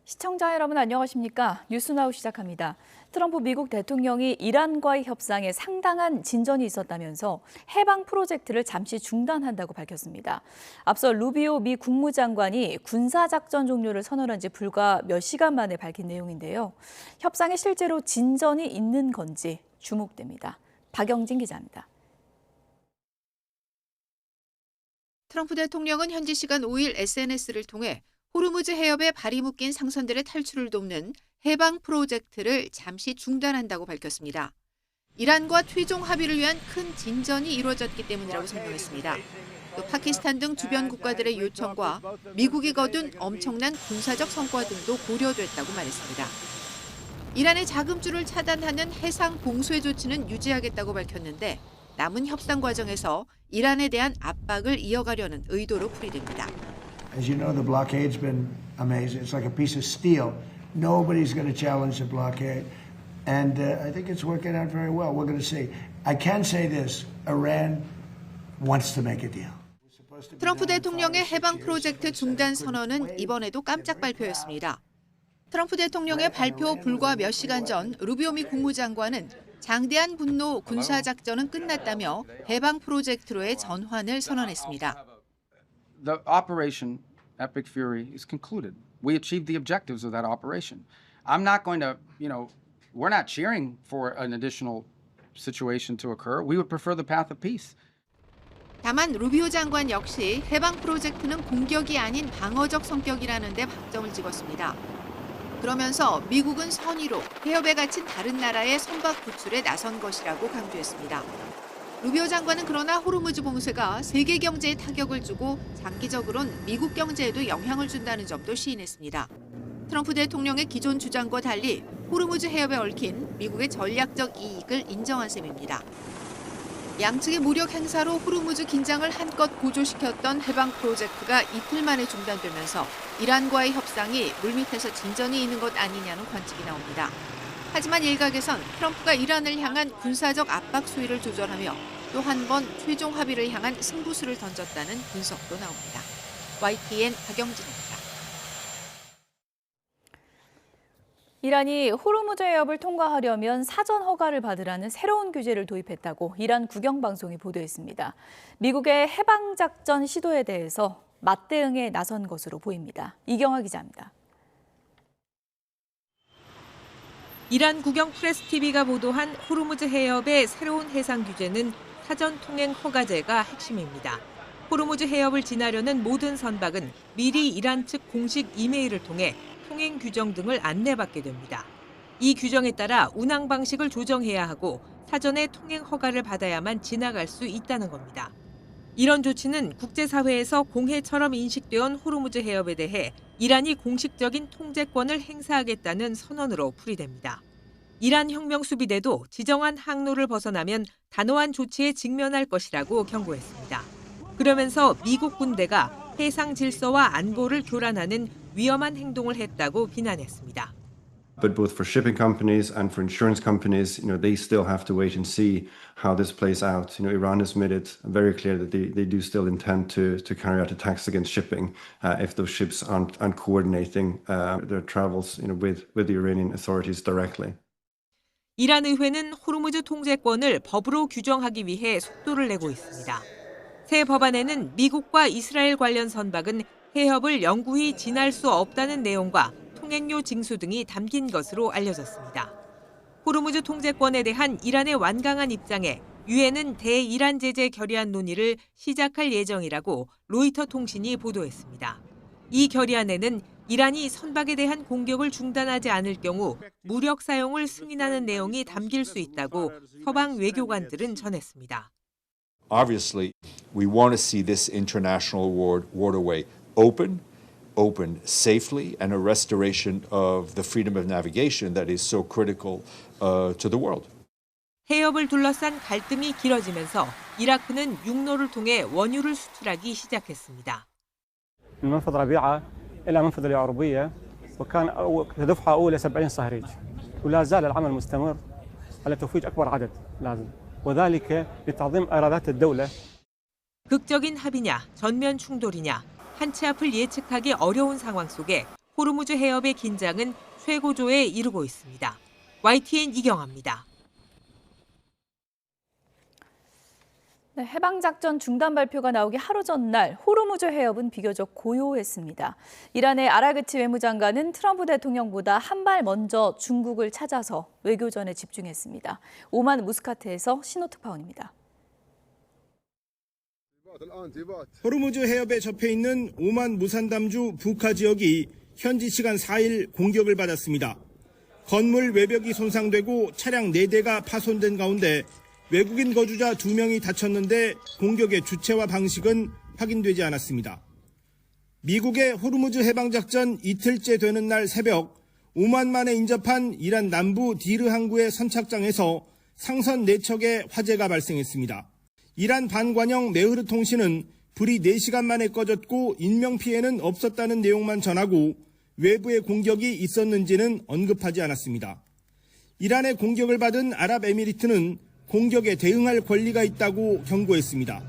시청자 여러분 안녕하십니까? 뉴스나우 시작합니다. 트럼프 미국 대통령이 이란과의 협상에 상당한 진전이 있었다면서 해방 프로젝트를 잠시 중단한다고 밝혔습니다. 앞서 루비오 미 국무장관이 군사작전 종료를 선언한 지 불과 몇 시간 만에 밝힌 내용인데요. 협상에 실제로 진전이 있는 건지 주목됩니다. 박영진 기자입니다. 트럼프 대통령은 현지 시간 5일 SNS를 통해 호르무즈 해협에 발이 묶인 상선들의 탈출을 돕는 해방 프로젝트를 잠시 중단한다고 밝혔습니다. 이란과 최종 합의를 위한 큰 진전이 이루어졌기 때문이라고 설명했습니다. 또 파키스탄 등 주변 국가들의 요청과 미국이 거둔 엄청난 군사적 성과 등도 고려됐다고 말했습니다. 이란의 자금줄을 차단하는 해상 봉쇄 조치는 유지하겠다고 밝혔는데 남은 협상 과정에서 이란에 대한 압박을 이어가려는 의도로 풀이됩니다. As you know, the blockade's been amazing. It's like a piece of steel. Nobody's going to challenge the blockade. And I think it's working out very well. We're going to see. I can say this. Iran wants to make a deal. 트럼프 대통령의 해방 프로젝트 중단 선언은 이번에도 깜짝 발표였습니다. 트럼프 대통령의 발표 불과 몇 시간 전 루비오 미 국무장관은 장대한 분노 군사작전은 끝났다며 해방 프로젝트로의 전환을 선언했습니다. The operation Epic Fury is concluded. We achieved the objectives of that operation. I'm not going to, we're not cheering for an additional situation to occur. We would prefer the path of peace. 다만 루비오 장관 역시 해방 프로젝트는 공격이 아닌 방어적 성격이라는 데 방점을 찍었습니다. 그러면서 미국은 선의로 해협에 갇힌 다른 나라의 선박 구출에 나선 것이라고 강조했습니다. 루비오 장관은 그러나 호르무즈 봉쇄가 세계 경제에 타격을 주고 장기적으로는 미국 경제에도 영향을 준다는 점도 시인했습니다. 트럼프 대통령의 기존 주장과 달리 호르무즈 해협에 얽힌 미국의 전략적 이익을 인정한 셈입니다. 양측의 무력 행사로 호르무즈 긴장을 한껏 고조시켰던 해방 프로젝트가 이틀 만에 중단되면서 이란과의 협상이 물밑에서 진전이 있는 것 아니냐는 관측이 나옵니다. 하지만 일각에선 트럼프가 이란을 향한 군사적 압박 수위를 조절하며 또 한 번 최종 합의를 향한 승부수를 던졌다는 분석도 나옵니다. YTN 박영진입니다. 이란이 호르무즈 해협을 통과하려면 사전 허가를 받으라는 새로운 규제를 도입했다고 이란 국영방송이 보도했습니다. 미국의 해방작전 시도에 대해서 맞대응에 나선 것으로 보입니다. 이경아 기자입니다. 이란 국영 프레스TV가 보도한 호르무즈 해협의 새로운 해상 규제는 사전 통행 허가제가 핵심입니다. 호르무즈 해협을 지나려는 모든 선박은 미리 이란 측 공식 이메일을 통해 통행 규정 등을 안내받게 됩니다. 이 규정에 따라 운항 방식을 조정해야 하고 사전에 통행 허가를 받아야만 지나갈 수 있다는 겁니다. 이런 조치는 국제사회에서 공해처럼 인식되어 온 호르무즈 해협에 대해 이란이 공식적인 통제권을 행사하겠다는 선언으로 풀이됩니다. 이란 혁명수비대도 지정한 항로를 벗어나면 단호한 조치에 직면할 것이라고 경고했습니다. 그러면서 미국 군대가 해상 질서와 안보를 교란하는 위험한 행동을 했다고 비난했습니다. But both for shipping companies and for insurance companies, they still have to wait and see how this plays out. Iran has made it very clear that they do still intend to carry out attacks against shipping if those ships aren't coordinating their travels, with the Iranian authorities directly. 이란 의회는 호르무즈 통제권을 법으로 규정하기 위해 속도를 내고 있습니다. 새 법안에는 미국과 이스라엘 관련 선박은 해협을 영구히 지날 수 없다는 내용과 통행료 징수 등이 담긴 것으로 알려졌습니다. 호르무즈 통제권에 대한 이란의 완강한 입장에 유엔은 대이란 제재 결의안 논의를 시작할 예정이라고 로이터 통신이 보도했습니다. 이 결의안에는 이란이 선박에 대한 공격을 중단하지 않을 경우 무력 사용을 승인하는 내용이 담길 수 있다고 서방 외교관들은 전했습니다. Obviously, we want to see this international waterway opened safely and a restoration of the freedom of navigation that is so critical to the world. 해협을 둘러싼 갈등이 길어지면서 이라크는 육로를 통해 원유를 수출하기 시작했습니다. المنفذ ربيعة إلى منفذ اليعربية وكان دفعة أولى 70 صهريج ولا زال العمل مستمر على توفير أكبر عدد لازم وذلك لتعظيم إيرادات الدولة. 극적인 합의냐, 전면 충돌이냐, 한치 앞을 예측하기 어려운 상황 속에 호르무즈 해협의 긴장은 최고조에 이르고 있습니다. YTN 이경아입니다. 네, 해방작전 중단 발표가 나오기 하루 전날 호르무즈 해협은 비교적 고요했습니다. 이란의 아라그치 외무장관은 트럼프 대통령보다 한 발 먼저 중국을 찾아서 외교전에 집중했습니다. 오만 무스카트에서 신호특파원입니다. 호르무즈 해협에 접해 있는 오만 무산담주 부카 지역이 현지 시간 4일 공격을 받았습니다. 건물 외벽이 손상되고 차량 4대가 파손된 가운데 외국인 거주자 2명이 다쳤는데 공격의 주체와 방식은 확인되지 않았습니다. 미국의 호르무즈 해방작전 이틀째 되는 날 새벽 오만만에 인접한 이란 남부 디르 항구의 선착장에서 상선 4척의 화재가 발생했습니다. 이란 반관영 메흐르 통신은 불이 4시간 만에 꺼졌고 인명피해는 없었다는 내용만 전하고 외부의 공격이 있었는지는 언급하지 않았습니다. 이란의 공격을 받은 아랍에미리트는 공격에 대응할 권리가 있다고 경고했습니다.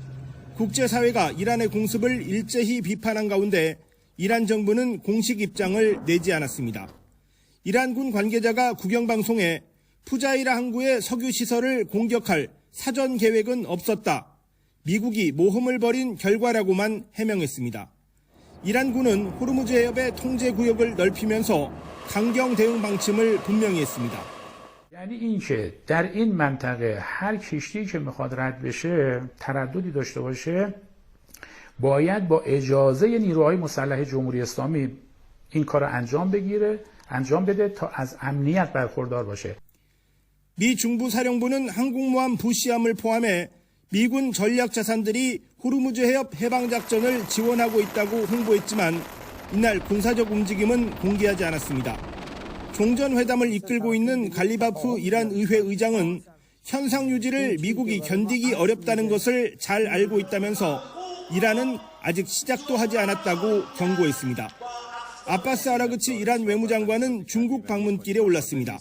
국제사회가 이란의 공습을 일제히 비판한 가운데 이란 정부는 공식 입장을 내지 않았습니다. 이란군 관계자가 국영방송에 푸자이라 항구의 석유시설을 공격할 사전 계획은 없었다. 미국이 모험을 벌인 결과라고만 해명했습니다. 이란군은 호르무즈 해협의 통제 구역을 넓히면서 강경 대응 방침을 분명히 했습니다. یعنی اینکه در این منطقه هر کشتی که میخواد رد بشه ترددی داشته باشه باید با اجازه نیروهای مسلح جمهوری اسلامی این کار انجام بده تا از امنیت برخوردار باشه. 미 중부 사령부는 항공모함 부시함을 포함해 미군 전략 자산들이 호르무즈 해협 해방 작전을 지원하고 있다고 홍보했지만 이날 군사적 움직임은 공개하지 않았습니다. 종전회담을 이끌고 있는 갈리바프 이란 의회 의장은 현상 유지를 미국이 견디기 어렵다는 것을 잘 알고 있다면서 이란은 아직 시작도 하지 않았다고 경고했습니다. 아바스 아라그치 이란 외무장관은 중국 방문길에 올랐습니다.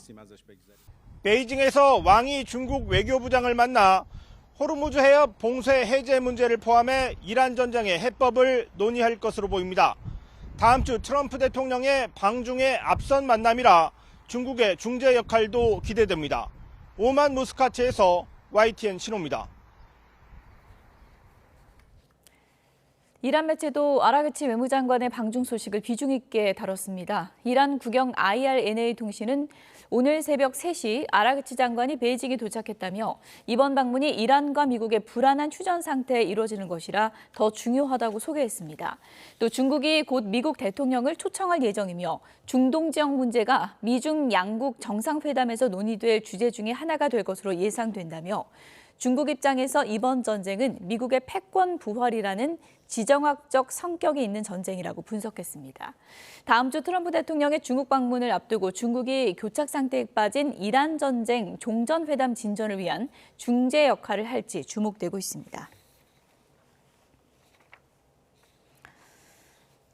베이징에서 왕이 중국 외교부장을 만나 호르무즈 해협 봉쇄 해제 문제를 포함해 이란 전쟁의 해법을 논의할 것으로 보입니다. 다음 주 트럼프 대통령의 방중의 앞선 만남이라 중국의 중재 역할도 기대됩니다. 오만 무스카트에서 YTN 신호입니다. 이란 매체도 아라그치 외무장관의 방중 소식을 비중 있게 다뤘습니다. 이란 국영 IRNA 통신은 오늘 새벽 3시 아라그치 장관이 베이징에 도착했다며 이번 방문이 이란과 미국의 불안한 휴전 상태에 이루어지는 것이라 더 중요하다고 소개했습니다. 또 중국이 곧 미국 대통령을 초청할 예정이며 중동 지역 문제가 미중 양국 정상회담에서 논의될 주제 중에 하나가 될 것으로 예상된다며 중국 입장에서 이번 전쟁은 미국의 패권 부활이라는 지정학적 성격이 있는 전쟁이라고 분석했습니다. 다음 주 트럼프 대통령의 중국 방문을 앞두고 중국이 교착 상태에 빠진 이란 전쟁 종전회담 진전을 위한 중재 역할을 할지 주목되고 있습니다.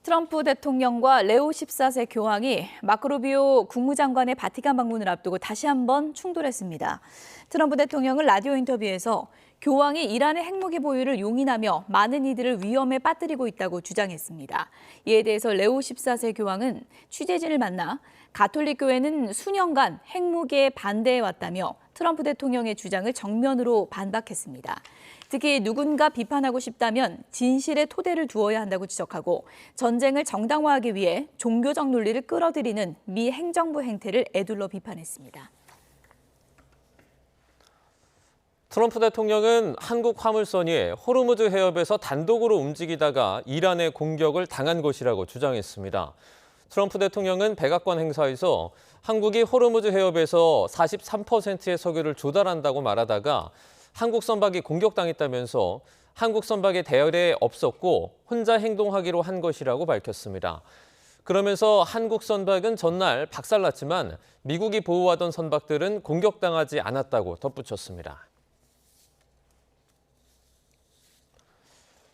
트럼프 대통령과 레오 14세 교황이 마크 루비오 국무장관의 바티칸 방문을 앞두고 다시 한번 충돌했습니다. 트럼프 대통령은 라디오 인터뷰에서 교황이 이란의 핵무기 보유를 용인하며 많은 이들을 위험에 빠뜨리고 있다고 주장했습니다. 이에 대해서 레오 14세 교황은 취재진을 만나 가톨릭 교회는 수년간 핵무기에 반대해왔다며 트럼프 대통령의 주장을 정면으로 반박했습니다. 특히 누군가 비판하고 싶다면 진실의 토대를 두어야 한다고 지적하고 전쟁을 정당화하기 위해 종교적 논리를 끌어들이는 미 행정부 행태를 에둘러 비판했습니다. 트럼프 대통령은 한국 화물선이 호르무즈 해협에서 단독으로 움직이다가 이란의 공격을 당한 것이라고 주장했습니다. 트럼프 대통령은 백악관 행사에서 한국이 호르무즈 해협에서 43%의 석유를 조달한다고 말하다가 한국 선박이 공격당했다면서 한국 선박에 대열에 없었고 혼자 행동하기로 한 것이라고 밝혔습니다. 그러면서 한국 선박은 전날 박살났지만 미국이 보호하던 선박들은 공격당하지 않았다고 덧붙였습니다.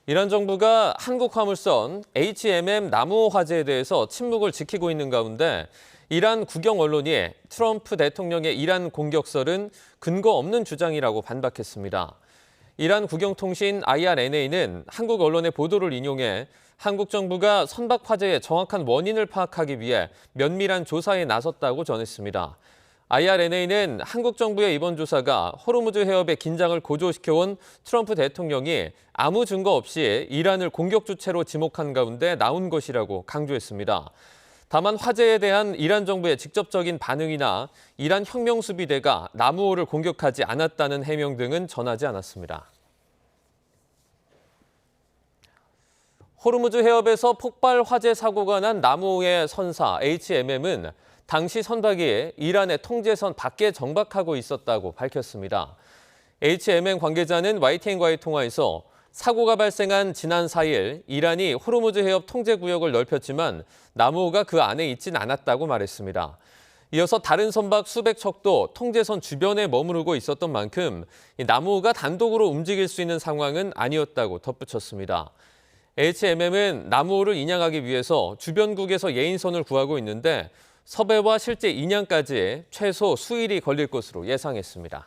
이란 정부가 한국 화물선 HMM 나무 화재에 대해서 침묵을 지키고 있는 가운데 이란 국영 언론이 트럼프 대통령의 이란 공격설은 근거 없는 주장이라고 반박했습니다. 이란 국영통신 IRNA는 한국 언론의 보도를 인용해 한국 정부가 선박 화재의 정확한 원인을 파악하기 위해 면밀한 조사에 나섰다고 전했습니다. IRNA는 한국 정부의 이번 조사가 호르무즈 해협의 긴장을 고조시켜온 트럼프 대통령이 아무 증거 없이 이란을 공격 주체로 지목한 가운데 나온 것이라고 강조했습니다. 다만 화재에 대한 이란 정부의 직접적인 반응이나 이란 혁명수비대가 나무호를 공격하지 않았다는 해명 등은 전하지 않았습니다. 호르무즈 해협에서 폭발 화재 사고가 난 나무호의 선사 HMM은 당시 선박이 이란의 통제선 밖에 정박하고 있었다고 밝혔습니다. HMM 관계자는 YTN과의 통화에서 사고가 발생한 지난 4일 이란이 호르무즈 해협 통제구역을 넓혔지만 나무호가 그 안에 있진 않았다고 말했습니다. 이어서 다른 선박 수백 척도 통제선 주변에 머무르고 있었던 만큼 나무호가 단독으로 움직일 수 있는 상황은 아니었다고 덧붙였습니다. HMM은 나무호를 인양하기 위해서 주변국에서 예인선을 구하고 있는데 섭외와 실제 인양까지 최소 수일이 걸릴 것으로 예상했습니다.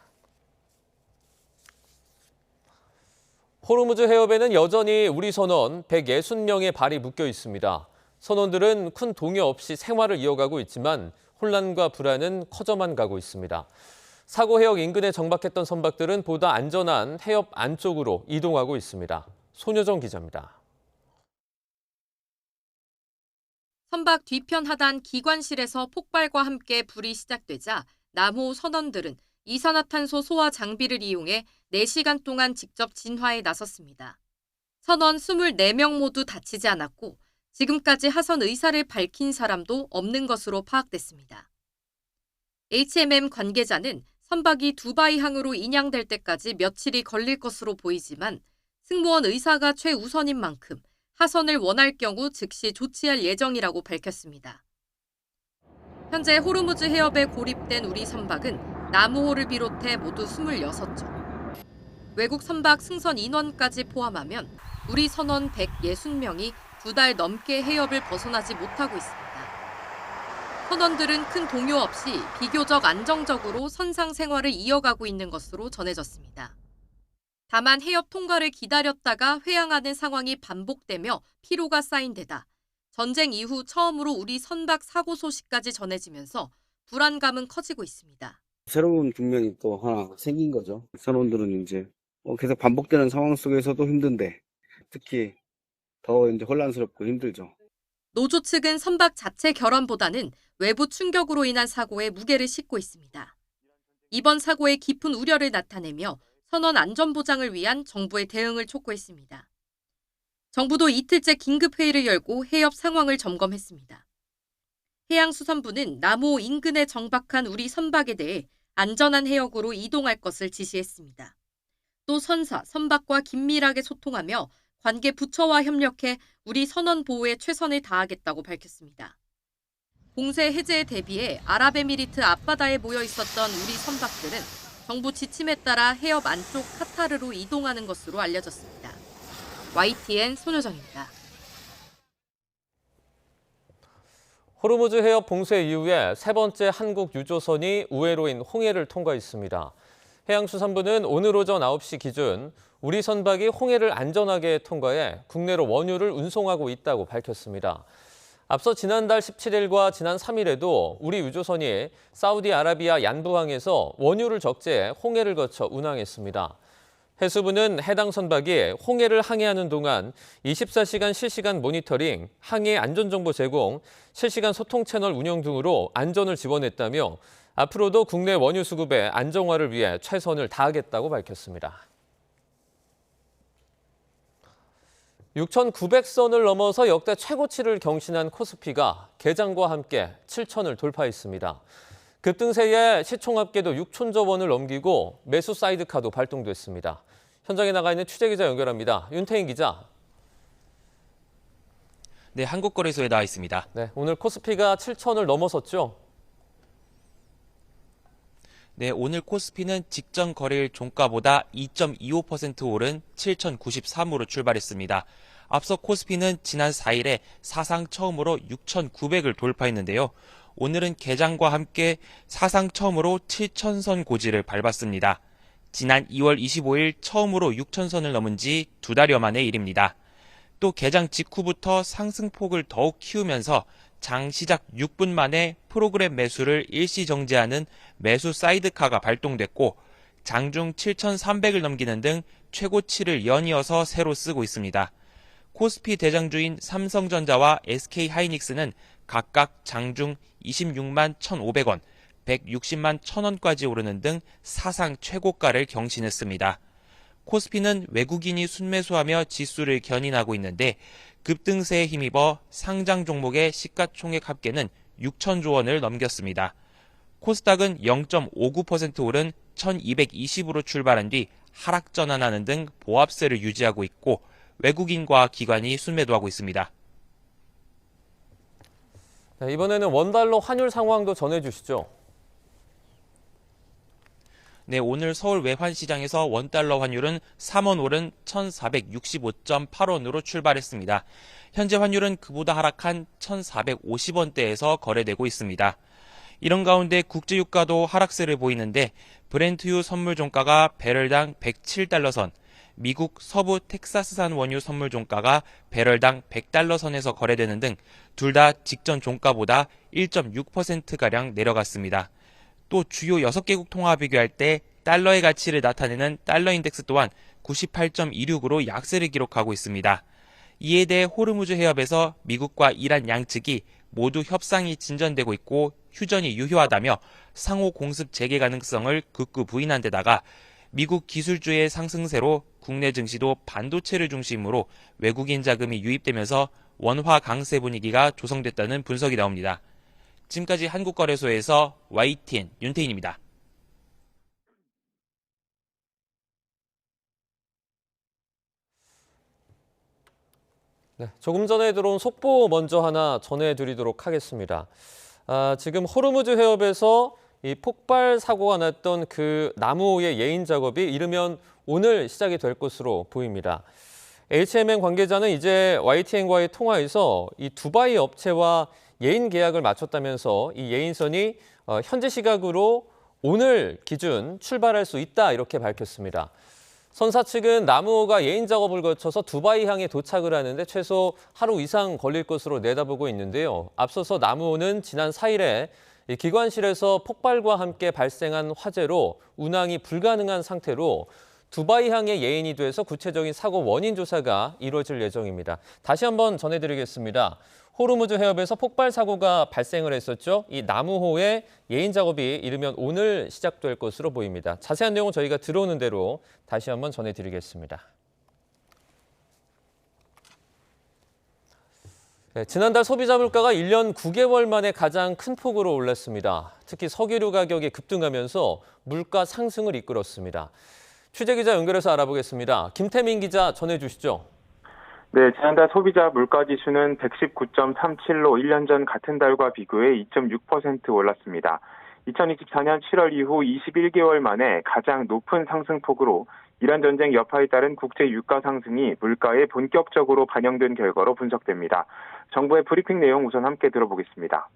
호르무즈 해협에는 여전히 우리 선원 160명의 발이 묶여 있습니다. 선원들은 큰 동요 없이 생활을 이어가고 있지만 혼란과 불안은 커져만 가고 있습니다. 사고 해역 인근에 정박했던 선박들은 보다 안전한 해협 안쪽으로 이동하고 있습니다. 손효정 기자입니다. 선박 뒤편 하단 기관실에서 폭발과 함께 불이 시작되자 나무호 선원들은 이산화탄소 소화 장비를 이용해 4시간 동안 직접 진화에 나섰습니다. 선원 24명 모두 다치지 않았고 지금까지 하선 의사를 밝힌 사람도 없는 것으로 파악됐습니다. HMM 관계자는 선박이 두바이항으로 인양될 때까지 며칠이 걸릴 것으로 보이지만 승무원 의사가 최우선인 만큼 하선을 원할 경우 즉시 조치할 예정이라고 밝혔습니다. 현재 호르무즈 해협에 고립된 우리 선박은 나무호를 비롯해 모두 26척. 외국 선박 승선 인원까지 포함하면 우리 선원 160명이 2달 넘게 해협을 벗어나지 못하고 있습니다. 선원들은 큰 동요 없이 비교적 안정적으로 선상 생활을 이어가고 있는 것으로 전해졌습니다. 다만 해협 통과를 기다렸다가 회항하는 상황이 반복되며 피로가 쌓인 데다 전쟁 이후 처음으로 우리 선박 사고 소식까지 전해지면서 불안감은 커지고 있습니다. 새로운 국면이 또 하나 생긴 거죠. 선원들은 이제 계속 반복되는 상황 속에서도 힘든데 특히 더 이제 혼란스럽고 힘들죠. 노조 측은 선박 자체 결함보다는 외부 충격으로 인한 사고에 무게를 싣고 있습니다. 이번 사고의 깊은 우려를 나타내며 선원 안전보장을 위한 정부의 대응을 촉구했습니다. 정부도 이틀째 긴급회의를 열고 해협 상황을 점검했습니다. 해양수산부는 나무호 인근에 정박한 우리 선박에 대해 안전한 해역으로 이동할 것을 지시했습니다. 또 선사, 선박과 긴밀하게 소통하며 관계 부처와 협력해 우리 선원 보호에 최선을 다하겠다고 밝혔습니다. 공세 해제에 대비해 아랍에미리트 앞바다에 모여 있었던 우리 선박들은 정부 지침에 따라 해협 안쪽 카타르로 이동하는 것으로 알려졌습니다. YTN 손효정입니다. 호르무즈 해협 봉쇄 이후에 세 번째 한국 유조선이 우회로인 홍해를 통과했습니다. 해양수산부는 오늘 오전 9시 기준 우리 선박이 홍해를 안전하게 통과해 국내로 원유를 운송하고 있다고 밝혔습니다. 앞서 지난달 17일과 지난 3일에도 우리 유조선이 사우디아라비아 얀부항에서 원유를 적재해 홍해를 거쳐 운항했습니다. 해수부는 해당 선박이 홍해를 항해하는 동안 24시간 실시간 모니터링, 항해 안전정보 제공, 실시간 소통 채널 운영 등으로 안전을 지원했다며 앞으로도 국내 원유 수급의 안정화를 위해 최선을 다하겠다고 밝혔습니다. 6,900선을 넘어서 역대 최고치를 경신한 코스피가 개장과 함께 7,000을 돌파했습니다. 급등세에 시총합계도 6천조 원을 넘기고 매수 사이드카도 발동됐습니다. 현장에 나가 있는 취재기자 연결합니다. 윤태인 기자. 네, 한국거래소에 나와 있습니다. 네, 오늘 코스피가 7,000을 넘어섰죠? 네, 오늘 코스피는 직전 거래일 종가보다 2.25% 오른 7,093으로 출발했습니다. 앞서 코스피는 지난 4일에 사상 처음으로 6,900을 돌파했는데요. 오늘은 개장과 함께 사상 처음으로 7,000선 고지를 밟았습니다. 지난 2월 25일 처음으로 6천선을 넘은 지 2달여 만의 일입니다. 또 개장 직후부터 상승폭을 더욱 키우면서 장 시작 6분 만에 프로그램 매수를 일시 정지하는 매수 사이드카가 발동됐고 장중 7,300을 넘기는 등 최고치를 연이어서 새로 쓰고 있습니다. 코스피 대장주인 삼성전자와 SK하이닉스는 각각 장중 26만 1,500원, 160만 1,000원까지 오르는 등 사상 최고가를 경신했습니다. 코스피는 외국인이 순매수하며 지수를 견인하고 있는데 급등세에 힘입어 상장 종목의 시가총액 합계는 6천조 원을 넘겼습니다. 코스닥은 0.59% 오른 1220으로 출발한 뒤 하락 전환하는 등 보합세를 유지하고 있고 외국인과 기관이 순매도하고 있습니다. 네, 이번에는 원달러 환율 상황도 전해주시죠. 네, 오늘 서울 외환시장에서 원달러 환율은 3원 오른 1,465.8원으로 출발했습니다. 현재 환율은 그보다 하락한 1,450원대에서 거래되고 있습니다. 이런 가운데 국제유가도 하락세를 보이는데 브렌트유 선물 종가가 배럴당 107달러 선, 미국 서부 텍사스산 원유 선물 종가가 배럴당 100달러 선에서 거래되는 등 둘 다 직전 종가보다 1.6%가량 내려갔습니다. 또 주요 6개국 통화 비교할 때 달러의 가치를 나타내는 달러 인덱스 또한 98.26으로 약세를 기록하고 있습니다. 이에 대해 호르무즈 해협에서 미국과 이란 양측이 모두 협상이 진전되고 있고 휴전이 유효하다며 상호 공습 재개 가능성을 극구 부인한 데다가 미국 기술주의 상승세로 국내 증시도 반도체를 중심으로 외국인 자금이 유입되면서 원화 강세 분위기가 조성됐다는 분석이 나옵니다. 지금까지 한국거래소에서 YTN 윤태인입니다. 네, 조금 전에 들어온 속보 먼저 하나 전해드리도록 하겠습니다. 지금 호르무즈 해협에서 이 폭발 사고가 났던 그 나무호의 예인 작업이 이르면 오늘 시작이 될 것으로 보입니다. HMM 관계자는 이제 YTN과의 통화에서 이 두바이 업체와 예인 계약을 마쳤다면서 이 예인선이 현재 시각으로 오늘 기준 출발할 수 있다 이렇게 밝혔습니다. 선사 측은 나무호가 예인 작업을 거쳐서 두바이 향에 도착을 하는데 최소 하루 이상 걸릴 것으로 내다보고 있는데요. 앞서서 나무호는 지난 4일에 기관실에서 폭발과 함께 발생한 화재로 운항이 불가능한 상태로 두바이 항의 예인이 돼서 구체적인 사고 원인 조사가 이루어질 예정입니다. 다시 한번 전해드리겠습니다. 호르무즈 해협에서 폭발 사고가 발생을 했었죠. 이 나무호의 예인 작업이 이르면 오늘 시작될 것으로 보입니다. 자세한 내용은 저희가 들어오는 대로 다시 한번 전해드리겠습니다. 네, 지난달 소비자 물가가 1년 9개월 만에 가장 큰 폭으로 올랐습니다. 특히 석유류 가격이 급등하면서 물가 상승을 이끌었습니다. 취재기자 연결해서 알아보겠습니다. 김태민 기자 전해주시죠. 네, 지난달 소비자 물가지수는 119.37로 1년 전 같은 달과 비교해 2.6% 올랐습니다. 2024년 7월 이후 21개월 만에 가장 높은 상승폭으로 이란 전쟁 여파에 따른 국제 유가 상승이 물가에 본격적으로 반영된 결과로 분석됩니다. 정부의 브리핑 내용 우선 함께 들어보겠습니다.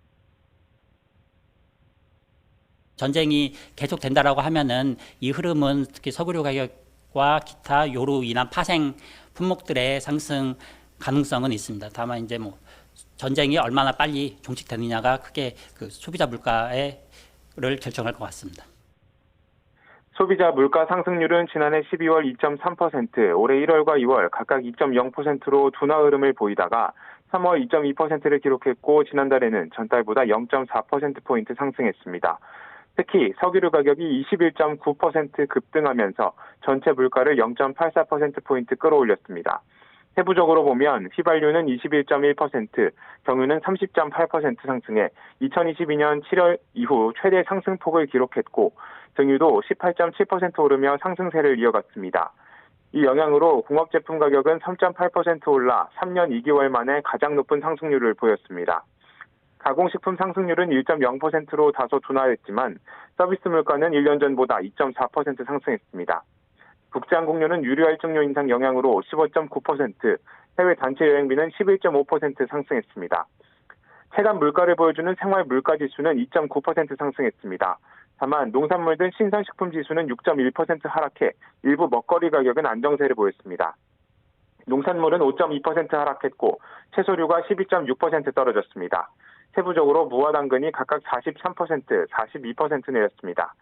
전쟁이 계속된다라고 하면은 이 흐름은 특히 석유류 가격과 기타 요로 인한 파생 품목들의 상승 가능성은 있습니다. 다만 이제 전쟁이 얼마나 빨리 종식되느냐가 크게 그 소비자 물가를 결정할 것 같습니다. 소비자 물가 상승률은 지난해 12월 2.3%, 올해 1월과 2월 각각 2.0%로 둔화 흐름을 보이다가 3월 2.2%를 기록했고 지난달에는 전달보다 0.4%포인트 상승했습니다. 특히 석유류 가격이 21.9% 급등하면서 전체 물가를 0.84%포인트 끌어올렸습니다. 세부적으로 보면 휘발유는 21.1%, 경유는 30.8% 상승해 2022년 7월 이후 최대 상승폭을 기록했고 등유도 18.7% 오르며 상승세를 이어갔습니다. 이 영향으로 공업제품 가격은 3.8% 올라 3년 2개월 만에 가장 높은 상승률을 보였습니다. 가공식품 상승률은 1.0%로 다소 둔화했지만 서비스 물가는 1년 전보다 2.4% 상승했습니다. 국제항공료는 유류할증료 인상 영향으로 15.9%, 해외 단체 여행비는 11.5% 상승했습니다. 체감 물가를 보여주는 생활 물가 지수는 2.9% 상승했습니다. 다만 농산물 등 신선식품 지수는 6.1% 하락해 일부 먹거리 가격은 안정세를 보였습니다. 농산물은 5.2% 하락했고 채소류가 12.6% 떨어졌습니다. 세부적으로 무와 당근이 각각 43%, 42% 내렸습니다.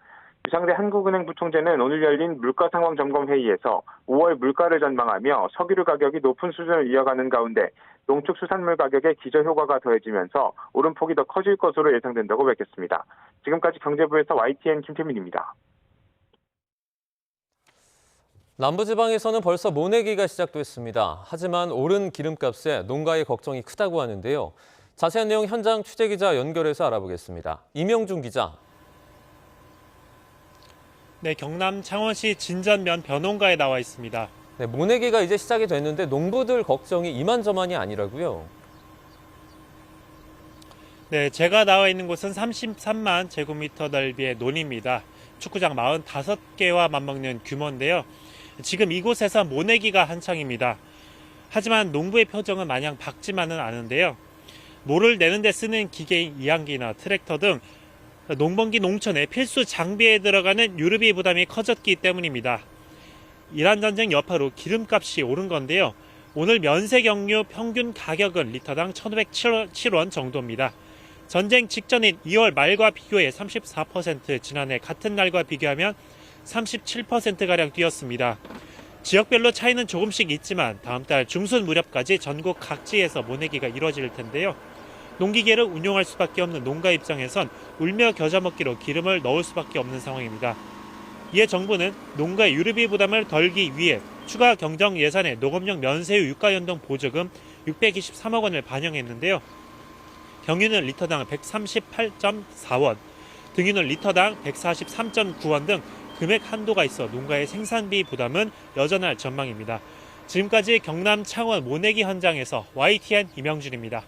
유상대 한국은행 부총재는 오늘 열린 물가 상황 점검 회의에서 5월 물가를 전망하며 석유류 가격이 높은 수준을 이어가는 가운데 농축수산물 가격에 기저효과가 더해지면서 오름폭이 더 커질 것으로 예상된다고 밝혔습니다. 지금까지 경제부에서 YTN 김태민입니다. 남부지방에서는 벌써 모내기가 시작됐습니다. 하지만 오른 기름값에 농가의 걱정이 크다고 하는데요. 자세한 내용 현장 취재기자 연결해서 알아보겠습니다. 이명중 기자. 네, 경남 창원시 진전면 변홍가에 나와 있습니다. 네, 모내기가 이제 시작이 됐는데 농부들 걱정이 이만저만이 아니라고요. 네, 제가 나와 있는 곳은 33만 제곱미터 넓이의 논입니다. 축구장 45개와 맞먹는 규모인데요. 지금 이곳에서 모내기가 한창입니다. 하지만 농부의 표정은 마냥 밝지만은 않은데요. 모를 내는 데 쓰는 기계인 이항기나 트랙터 등 농번기 농촌의 필수 장비에 들어가는 유류비 부담이 커졌기 때문입니다. 이란 전쟁 여파로 기름값이 오른 건데요. 오늘 면세경유 평균 가격은 리터당 1,507원 정도입니다. 전쟁 직전인 2월 말과 비교해 34%, 지난해 같은 날과 비교하면 37%가량 뛰었습니다. 지역별로 차이는 조금씩 있지만 다음 달 중순 무렵까지 전국 각지에서 모내기가 이뤄질 텐데요. 농기계를 운용할 수밖에 없는 농가 입장에선 울며 겨자 먹기로 기름을 넣을 수밖에 없는 상황입니다. 이에 정부는 농가의 유류비 부담을 덜기 위해 추가 경정 예산에 농업용 면세유 유가연동 보조금 623억 원을 반영했는데요. 경유는 리터당 138.4원, 등유는 리터당 143.9원 등 금액 한도가 있어 농가의 생산비 부담은 여전할 전망입니다. 지금까지 경남 창원 모내기 현장에서 YTN 이명준입니다.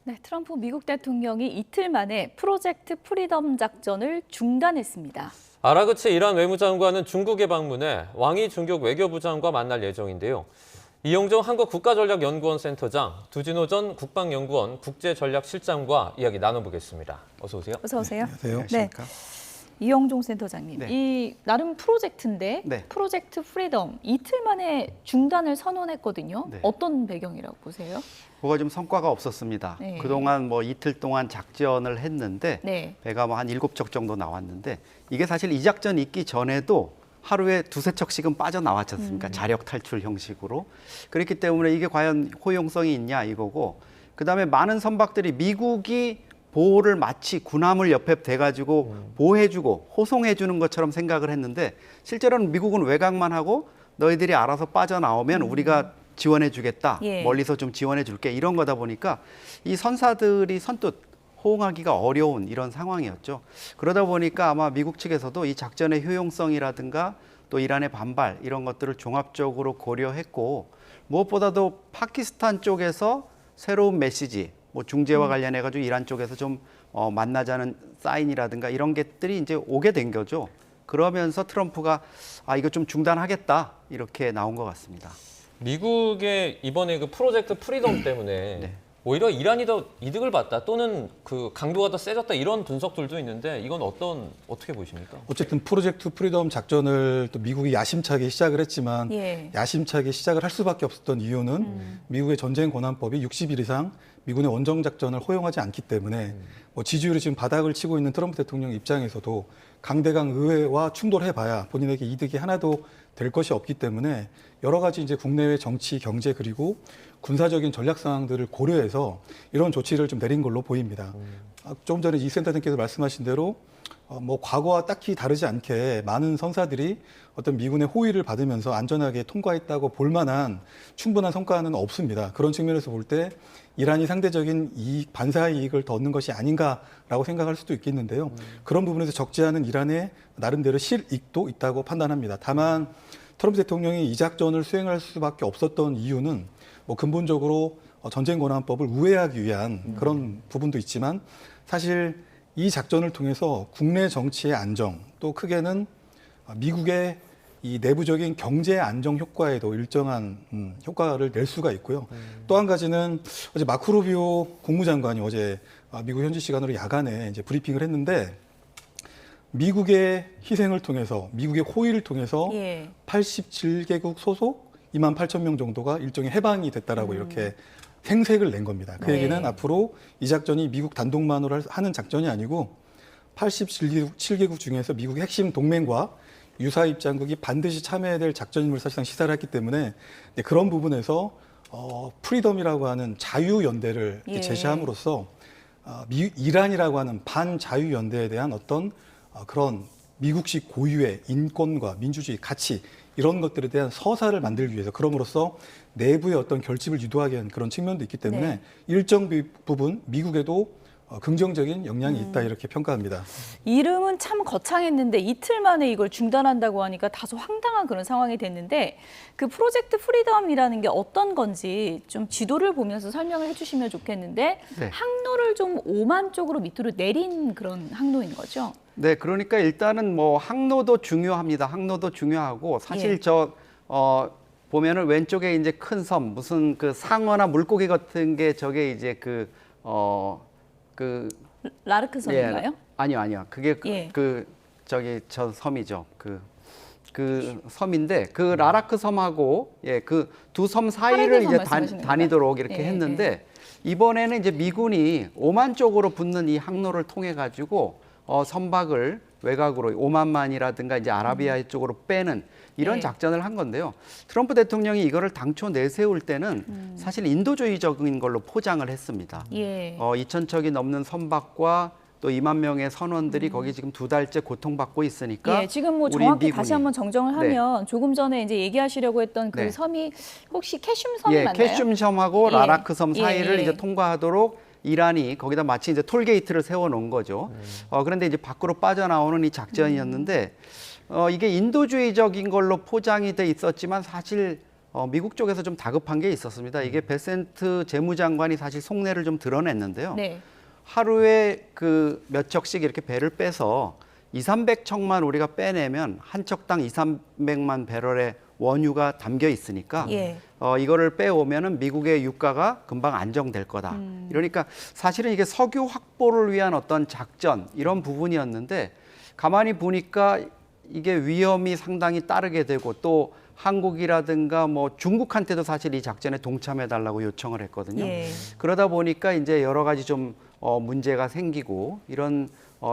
네, 트럼프 미국 대통령이 이틀 만에 프로젝트 프리덤 작전을 중단했습니다. 아라그치 이란 외무장관은 중국에 방문해 왕이 중국 외교부장과 만날 예정인데요. 이용종 한국국가전략연구원 센터장, 두진호 전 국방연구원 국제전략실장과 이야기 나눠보겠습니다. 어서 오세요. 어서 오세요. 네, 안녕하십니까. 이용종 센터장님, 네. 이 나름 프로젝트인데 네. 프로젝트 프리덤 이틀 만에 중단을 선언했거든요. 네. 어떤 배경이라고 보세요? 뭐가 좀 성과가 없었습니다. 네. 그동안 뭐 이틀 동안 작전을 했는데 네. 배가 뭐 한 7척 정도 나왔는데 이게 사실 이 작전 있기 전에도 하루에 2~3척씩은 빠져나왔지 않습니까? 자력 탈출 형식으로. 그렇기 때문에 이게 과연 호용성이 있냐 이거고, 그다음에 많은 선박들이 미국이 보호를 마치 군함을 옆에 대가지고 보호해주고 호송해주는 것처럼 생각을 했는데 실제로는 미국은 외곽만 하고 너희들이 알아서 빠져나오면 우리가 지원해주겠다. 예. 멀리서 좀 지원해줄게. 이런 거다 보니까 이 선사들이 선뜻 호응하기가 어려운 이런 상황이었죠. 그러다 보니까 아마 미국 측에서도 이 작전의 효용성이라든가 또 이란의 반발 이런 것들을 종합적으로 고려했고, 무엇보다도 파키스탄 쪽에서 새로운 메시지, 뭐 중재와 관련해가지고 이란 쪽에서 좀 만나자는 사인이라든가 이런 것들이 이제 오게 된 거죠. 그러면서 트럼프가 이거 좀 중단하겠다 이렇게 나온 것 같습니다. 미국의 이번에 그 프로젝트 프리덤 때문에 네. 오히려 이란이 더 이득을 봤다 또는 그 강도가 더 세졌다 이런 분석들도 있는데 이건 어떻게 보십니까? 어쨌든 프로젝트 프리덤 작전을 또 미국이 야심차게 시작을 했지만 예. 야심차게 시작을 할 수밖에 없었던 이유는 미국의 전쟁 권한법이 60일 이상 미군의 원정 작전을 허용하지 않기 때문에 뭐 지지율이 지금 바닥을 치고 있는 트럼프 대통령 입장에서도 강대강 의회와 충돌해봐야 본인에게 이득이 하나도 될 것이 없기 때문에 여러 가지 이제 국내외 정치, 경제 그리고 군사적인 전략 상황들을 고려해서 이런 조치를 좀 내린 걸로 보입니다. 조금 전에 이 센터장께서 말씀하신 대로 뭐 과거와 딱히 다르지 않게 많은 선사들이 어떤 미군의 호의를 받으면서 안전하게 통과했다고 볼 만한 충분한 성과는 없습니다. 그런 측면에서 볼 때 이란이 상대적인 이익, 반사 이익을 더 얻는 것이 아닌가라고 생각할 수도 있겠는데요. 그런 부분에서 적지 않은 이란의 나름대로 실익도 있다고 판단합니다. 다만 트럼프 대통령이 이 작전을 수행할 수밖에 없었던 이유는 뭐 근본적으로 전쟁 권한법을 우회하기 위한 그런 부분도 있지만 사실 이 작전을 통해서 국내 정치의 안정 또 크게는 미국의 이 내부적인 경제 안정 효과에도 일정한 효과를 낼 수가 있고요. 또 한 가지는 어제 마크 루비오 국무장관이 어제 미국 현지 시간으로 야간에 이제 브리핑을 했는데 미국의 희생을 통해서 미국의 호의를 통해서 87개국 소속 2만 8천 명 정도가 일종의 해방이 됐다라고 이렇게 생색을 낸 겁니다. 그 얘기는 앞으로 이 작전이 미국 단독만으로 하는 작전이 아니고 87개국 중에서 미국의 핵심 동맹과 유사 입장국이 반드시 참여해야 될 작전임을 사실상 시사를 했기 때문에 그런 부분에서 프리덤이라고 하는 자유연대를 제시함으로써 이란이라고 하는 반자유연대에 대한 어떤 그런 미국식 고유의 인권과 민주주의 가치 이런 것들에 대한 서사를 만들기 위해서 그럼으로써 내부의 어떤 결집을 유도하게 하는 그런 측면도 있기 때문에 일정 부분 미국에도 긍정적인 영향이 있다 이렇게 평가합니다. 이름은 참 거창했는데 이틀 만에 이걸 중단한다고 하니까 다소 황당한 그런 상황이 됐는데 그 프로젝트 프리덤이라는 게 어떤 건지 좀 지도를 보면서 설명을 해주시면 좋겠는데 항로를 좀 오만 쪽으로 밑으로 내린 그런 항로인 거죠? 네, 그러니까 일단은 뭐 항로도 중요합니다. 항로도 중요하고 사실 보면은 왼쪽에 이제 큰 섬 무슨 그 상어나 물고기 같은 게 저게 이제 그 라르크 섬인가요? 아니요. 그게 저 섬이죠. 그 섬인데 그 라라크 섬하고 그 두 섬 사이를 이제 다니도록 이렇게 했는데 이번에는 이제 미군이 오만 쪽으로 붙는 이 항로를 통해 가지고 선박을 외곽으로 오만만이라든가 이제 아라비아 쪽으로 빼는 이런 작전을 한 건데요. 트럼프 대통령이 이거를 당초 내세울 때는 사실 인도주의적인 걸로 포장을 했습니다. 2,000척이 넘는 선박과 또 2만 명의 선원들이 거기 지금 2달째 고통받고 있으니까 지금 뭐 정확히 다시 한번 정정을 하면 조금 전에 이제 얘기하시려고 했던 그 섬이 혹시 캐슘 섬이 맞나요? 캐슘 섬하고 라라크 섬 사이를 이제 통과하도록 이란이 거기다 마치 이제 톨게이트를 세워놓은 거죠. 그런데 이제 밖으로 빠져나오는 이 작전이었는데 이게 인도주의적인 걸로 포장이 돼 있었지만 사실 미국 쪽에서 좀 다급한 게 있었습니다. 이게 베센트 재무장관이 사실 속내를 좀 드러냈는데요. 하루에 그 몇 척씩 이렇게 배를 빼서 200~300척만 우리가 빼내면 한 척당 200~300만 배럴의 원유가 담겨 있으니까 이거를 빼오면은 미국의 유가가 금방 안정될 거다. 이러니까 사실은 이게 석유 확보를 위한 어떤 작전 이런 부분이었는데 가만히 보니까 이게 위험이 상당히 따르게 되고 또 한국이라든가 뭐 중국한테도 사실 이 작전에 동참해달라고 요청을 했거든요. 그러다 보니까 이제 여러 가지 좀 문제가 생기고 이런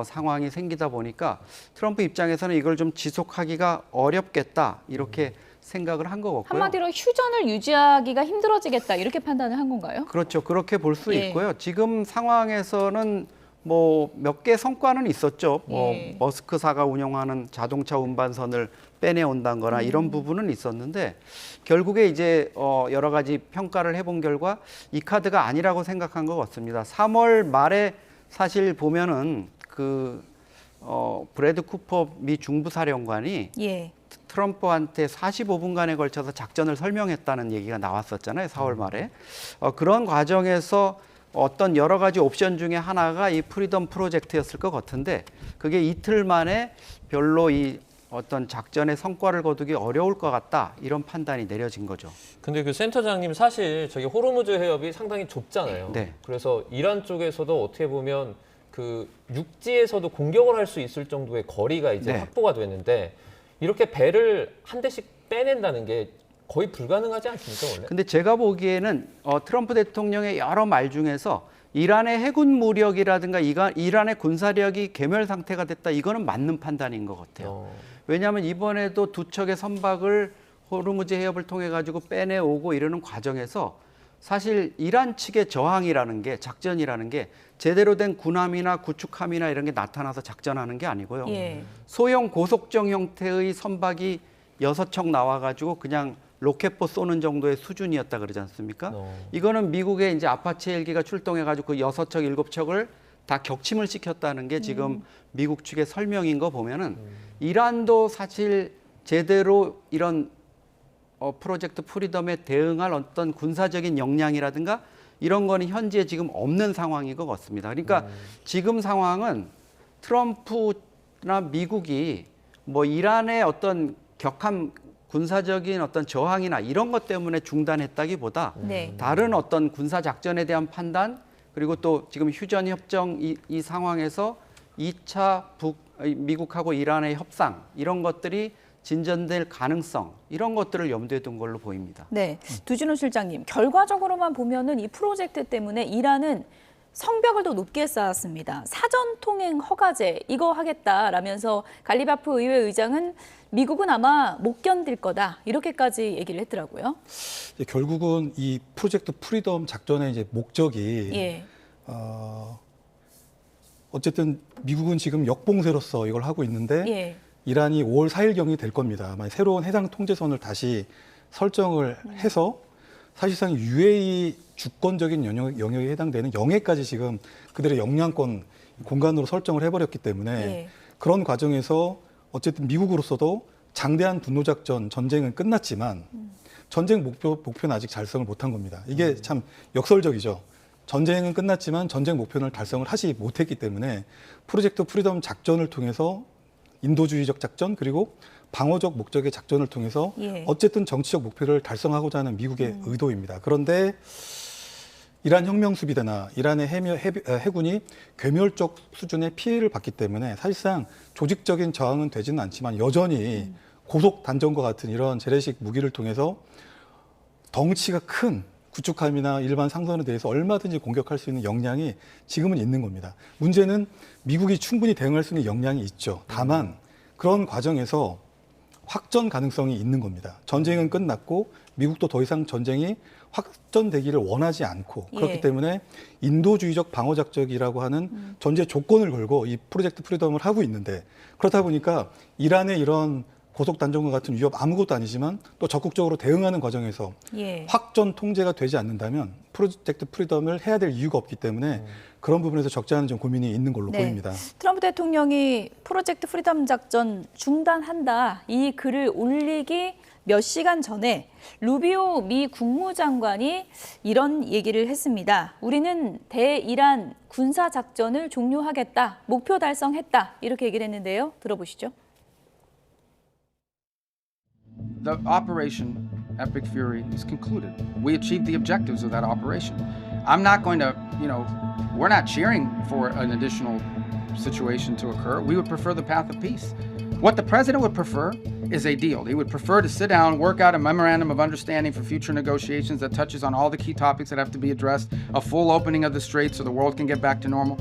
상황이 생기다 보니까 트럼프 입장에서는 이걸 좀 지속하기가 어렵겠다 이렇게 생각을 한 것 같고요. 한마디로 휴전을 유지하기가 힘들어지겠다 이렇게 판단을 한 건가요? 그렇죠. 그렇게 볼 수 있고요. 지금 상황에서는 뭐 몇 개 성과는 있었죠. 뭐 머스크사가 운영하는 자동차 운반선을 빼내온다는 거나 이런 부분은 있었는데 결국에 이제 여러 가지 평가를 해본 결과 이 카드가 아니라고 생각한 것 같습니다. 3월 말에 사실 보면은 브래드 쿠퍼 미 중부사령관이 트럼프한테 45분간에 걸쳐서 작전을 설명했다는 얘기가 나왔었잖아요. 4월 말에. 그런 과정에서 어떤 여러 가지 옵션 중에 하나가 이 프리덤 프로젝트였을 것 같은데 그게 이틀 만에 별로 이 어떤 작전의 성과를 거두기 어려울 것 같다 이런 판단이 내려진 거죠. 근데 그 센터장님 사실 저기 호르무즈 해협이 상당히 좁잖아요. 그래서 이란 쪽에서도 어떻게 보면 그 육지에서도 공격을 할 수 있을 정도의 거리가 이제 확보가 됐는데 이렇게 배를 한 대씩 빼낸다는 게 거의 불가능하지 않습니까, 원래? 근데 제가 보기에는 트럼프 대통령의 여러 말 중에서 이란의 해군 무력이라든가 이란의 군사력이 괴멸 상태가 됐다. 이거는 맞는 판단인 것 같아요. 왜냐하면 이번에도 두 척의 선박을 호르무즈 해협을 통해 가지고 빼내오고 이러는 과정에서 사실 이란 측의 저항이라는 게 작전이라는 게 제대로 된 군함이나 구축함이나 이런 게 나타나서 작전하는 게 아니고요. 소형 고속정 형태의 선박이 6척 나와가지고 그냥 로켓포 쏘는 정도의 수준이었다 그러지 않습니까? 이거는 미국의 이제 아파치 헬기가 출동해가지고 그 6척, 7척을 다 격침을 시켰다는 게 지금 미국 측의 설명인 거 보면은 이란도 사실 제대로 이런 프로젝트 프리덤에 대응할 어떤 군사적인 역량이라든가 이런 거는 현재 지금 없는 상황인 것 같습니다. 그러니까 지금 상황은 트럼프나 미국이 뭐 이란의 어떤 격한 군사적인 어떤 저항이나 이런 것 때문에 중단했다기보다 네. 다른 어떤 군사 작전에 대한 판단 그리고 또 지금 휴전 협정 이 상황에서 2차 미국하고 이란의 협상 이런 것들이 진전될 가능성 이런 것들을 염두에 둔 걸로 보입니다. 네, 두준호 실장님, 결과적으로만 보면은 이 프로젝트 때문에 이란은 성벽을 더 높게 쌓았습니다. 사전 통행 허가제 이거 하겠다라면서 갈리바프 의회 의장은 미국은 아마 못 견딜 거다 이렇게까지 얘기를 했더라고요. 결국은 이 프로젝트 프리덤 작전의 이제 목적이 예. 어쨌든 미국은 지금 역봉쇄로서 이걸 하고 있는데 예. 이란이 5월 4일경이 될 겁니다. 새로운 해상 통제선을 다시 설정을 해서 사실상 UAE 주권적인 영역에 해당되는 영해까지 지금 그들의 역량권 공간으로 설정을 해버렸기 때문에 예. 그런 과정에서 어쨌든 미국으로서도 장대한 분노작전 전쟁은 끝났지만 전쟁 목표는 아직 달성을 못한 겁니다. 이게 참 역설적이죠. 전쟁은 끝났지만 전쟁 목표는 달성을 하지 못했기 때문에 프로젝트 프리덤 작전을 통해서 인도주의적 작전 그리고 방어적 목적의 작전을 통해서 예. 어쨌든 정치적 목표를 달성하고자 하는 미국의 의도입니다. 그런데 이란 혁명수비대나 이란의 해군이 괴멸적 수준의 피해를 봤기 때문에 사실상 조직적인 저항은 되지는 않지만 여전히 고속 단전과 같은 이런 재래식 무기를 통해서 덩치가 큰 구축함이나 일반 상선에 대해서 얼마든지 공격할 수 있는 역량이 지금은 있는 겁니다. 문제는 미국이 충분히 대응할 수 있는 역량이 있죠. 다만 그런 과정에서 확전 가능성이 있는 겁니다. 전쟁은 끝났고 미국도 더 이상 전쟁이 확전되기를 원하지 않고 그렇기 예. 때문에 인도주의적 방어작전이라고 하는 전제 조건을 걸고 이 프로젝트 프리덤을 하고 있는데 그렇다 보니까 이란의 이런 고속단전과 같은 위협 아무것도 아니지만 또 적극적으로 대응하는 과정에서 예. 확전 통제가 되지 않는다면 프로젝트 프리덤을 해야 될 이유가 없기 때문에 그런 부분에서 적지 않은 좀 고민이 있는 걸로 네. 보입니다. 트럼프 대통령이 프로젝트 프리덤 작전 중단한다 이 글을 올리기 몇 시간 전에 루비오 미 국무장관이 이런 얘기를 했습니다. 우리는 대이란 군사 작전을 종료하겠다, 목표 달성했다 이렇게 얘기를 했는데요. 들어보시죠. The operation Epic Fury is concluded. We achieved the objectives of that operation. I'm not going to, we're not cheering for an additional situation to occur. We would prefer the path of peace. What the president would prefer is a deal. He would prefer to sit down, work out a memorandum of understanding for future negotiations that touches on all the key topics that have to be addressed, a full opening of the strait so the world can get back to normal.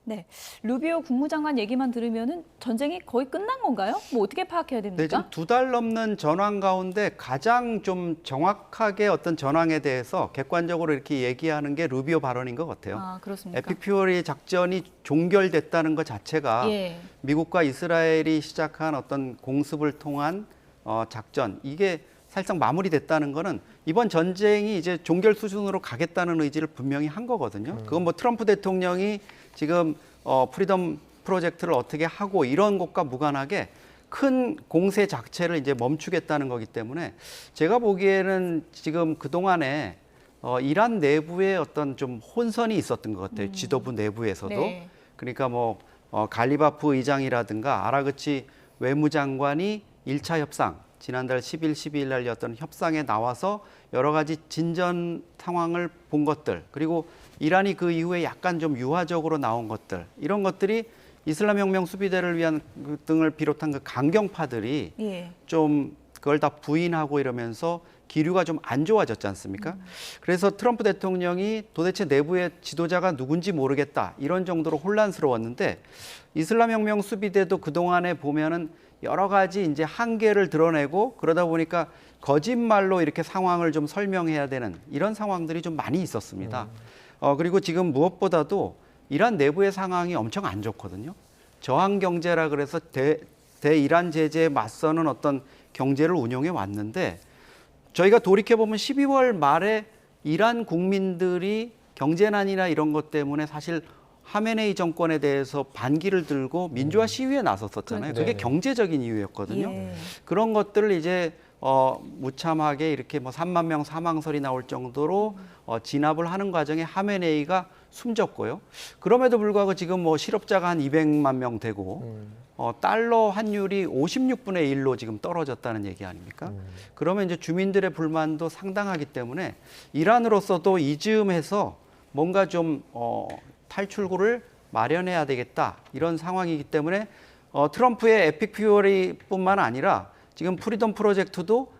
네, 루비오 국무장관 얘기만 들으면은 전쟁이 거의 끝난 건가요? 뭐 어떻게 파악해야 됩니까? 네, 지금 2달 넘는 전황 가운데 가장 좀 정확하게 어떤 전황에 대해서 객관적으로 이렇게 얘기하는 게 루비오 발언인 것 같아요. 아, 그렇습니까? 에픽 퓨리 작전이 종결됐다는 것 자체가 예. 미국과 이스라엘이 시작한 어떤 공습을 통한 작전 이게 사실상 마무리됐다는 거는 이번 전쟁이 이제 종결 수준으로 가겠다는 의지를 분명히 한 거거든요. 그건 뭐 트럼프 대통령이 지금 프리덤 프로젝트를 어떻게 하고 이런 것과 무관하게 큰 공세 자체를 이제 멈추겠다는 거기 때문에 제가 보기에는 지금 그동안에 이란 내부에 어떤 좀 혼선이 있었던 것 같아요. 지도부 내부에서도. 네. 그러니까 뭐 갈리바프 의장이라든가 아라그치 외무장관이 1차 협상 지난달 10일, 12일 날 어떤 협상에 나와서 여러 가지 진전 상황을 본 것들 그리고 이란이 그 이후에 약간 좀 유화적으로 나온 것들 이런 것들이 이슬람 혁명 수비대를 위한 등을 비롯한 그 강경파들이 예. 좀 그걸 다 부인하고 이러면서 기류가 좀 안 좋아졌지 않습니까? 그래서 트럼프 대통령이 도대체 내부의 지도자가 누군지 모르겠다 이런 정도로 혼란스러웠는데 이슬람 혁명 수비대도 그동안에 보면은 여러 가지 이제 한계를 드러내고 그러다 보니까 거짓말로 이렇게 상황을 좀 설명해야 되는 이런 상황들이 좀 많이 있었습니다. 그리고 지금 무엇보다도 이란 내부의 상황이 엄청 안 좋거든요. 저항 경제라 그래서 대이란 제재에 맞서는 어떤 경제를 운영해 왔는데 저희가 돌이켜보면 12월 말에 이란 국민들이 경제난이나 이런 것 때문에 사실 하메네이 정권에 대해서 반기를 들고 민주화 시위에 나섰었잖아요. 그게 네네. 경제적인 이유였거든요. 예. 그런 것들을 이제 무참하게 이렇게 뭐 3만 명 사망설이 나올 정도로 진압을 하는 과정에 하메네이가 숨졌고요. 그럼에도 불구하고 지금 뭐 실업자가 한 200만 명 되고 달러 환율이 56분의 1로 지금 떨어졌다는 얘기 아닙니까? 그러면 이제 주민들의 불만도 상당하기 때문에 이란으로서도 이즈음해서 뭔가 좀 탈출구를 마련해야 되겠다 이런 상황이기 때문에 트럼프의 에픽 퓨어리뿐만 아니라 지금 프리덤 프로젝트도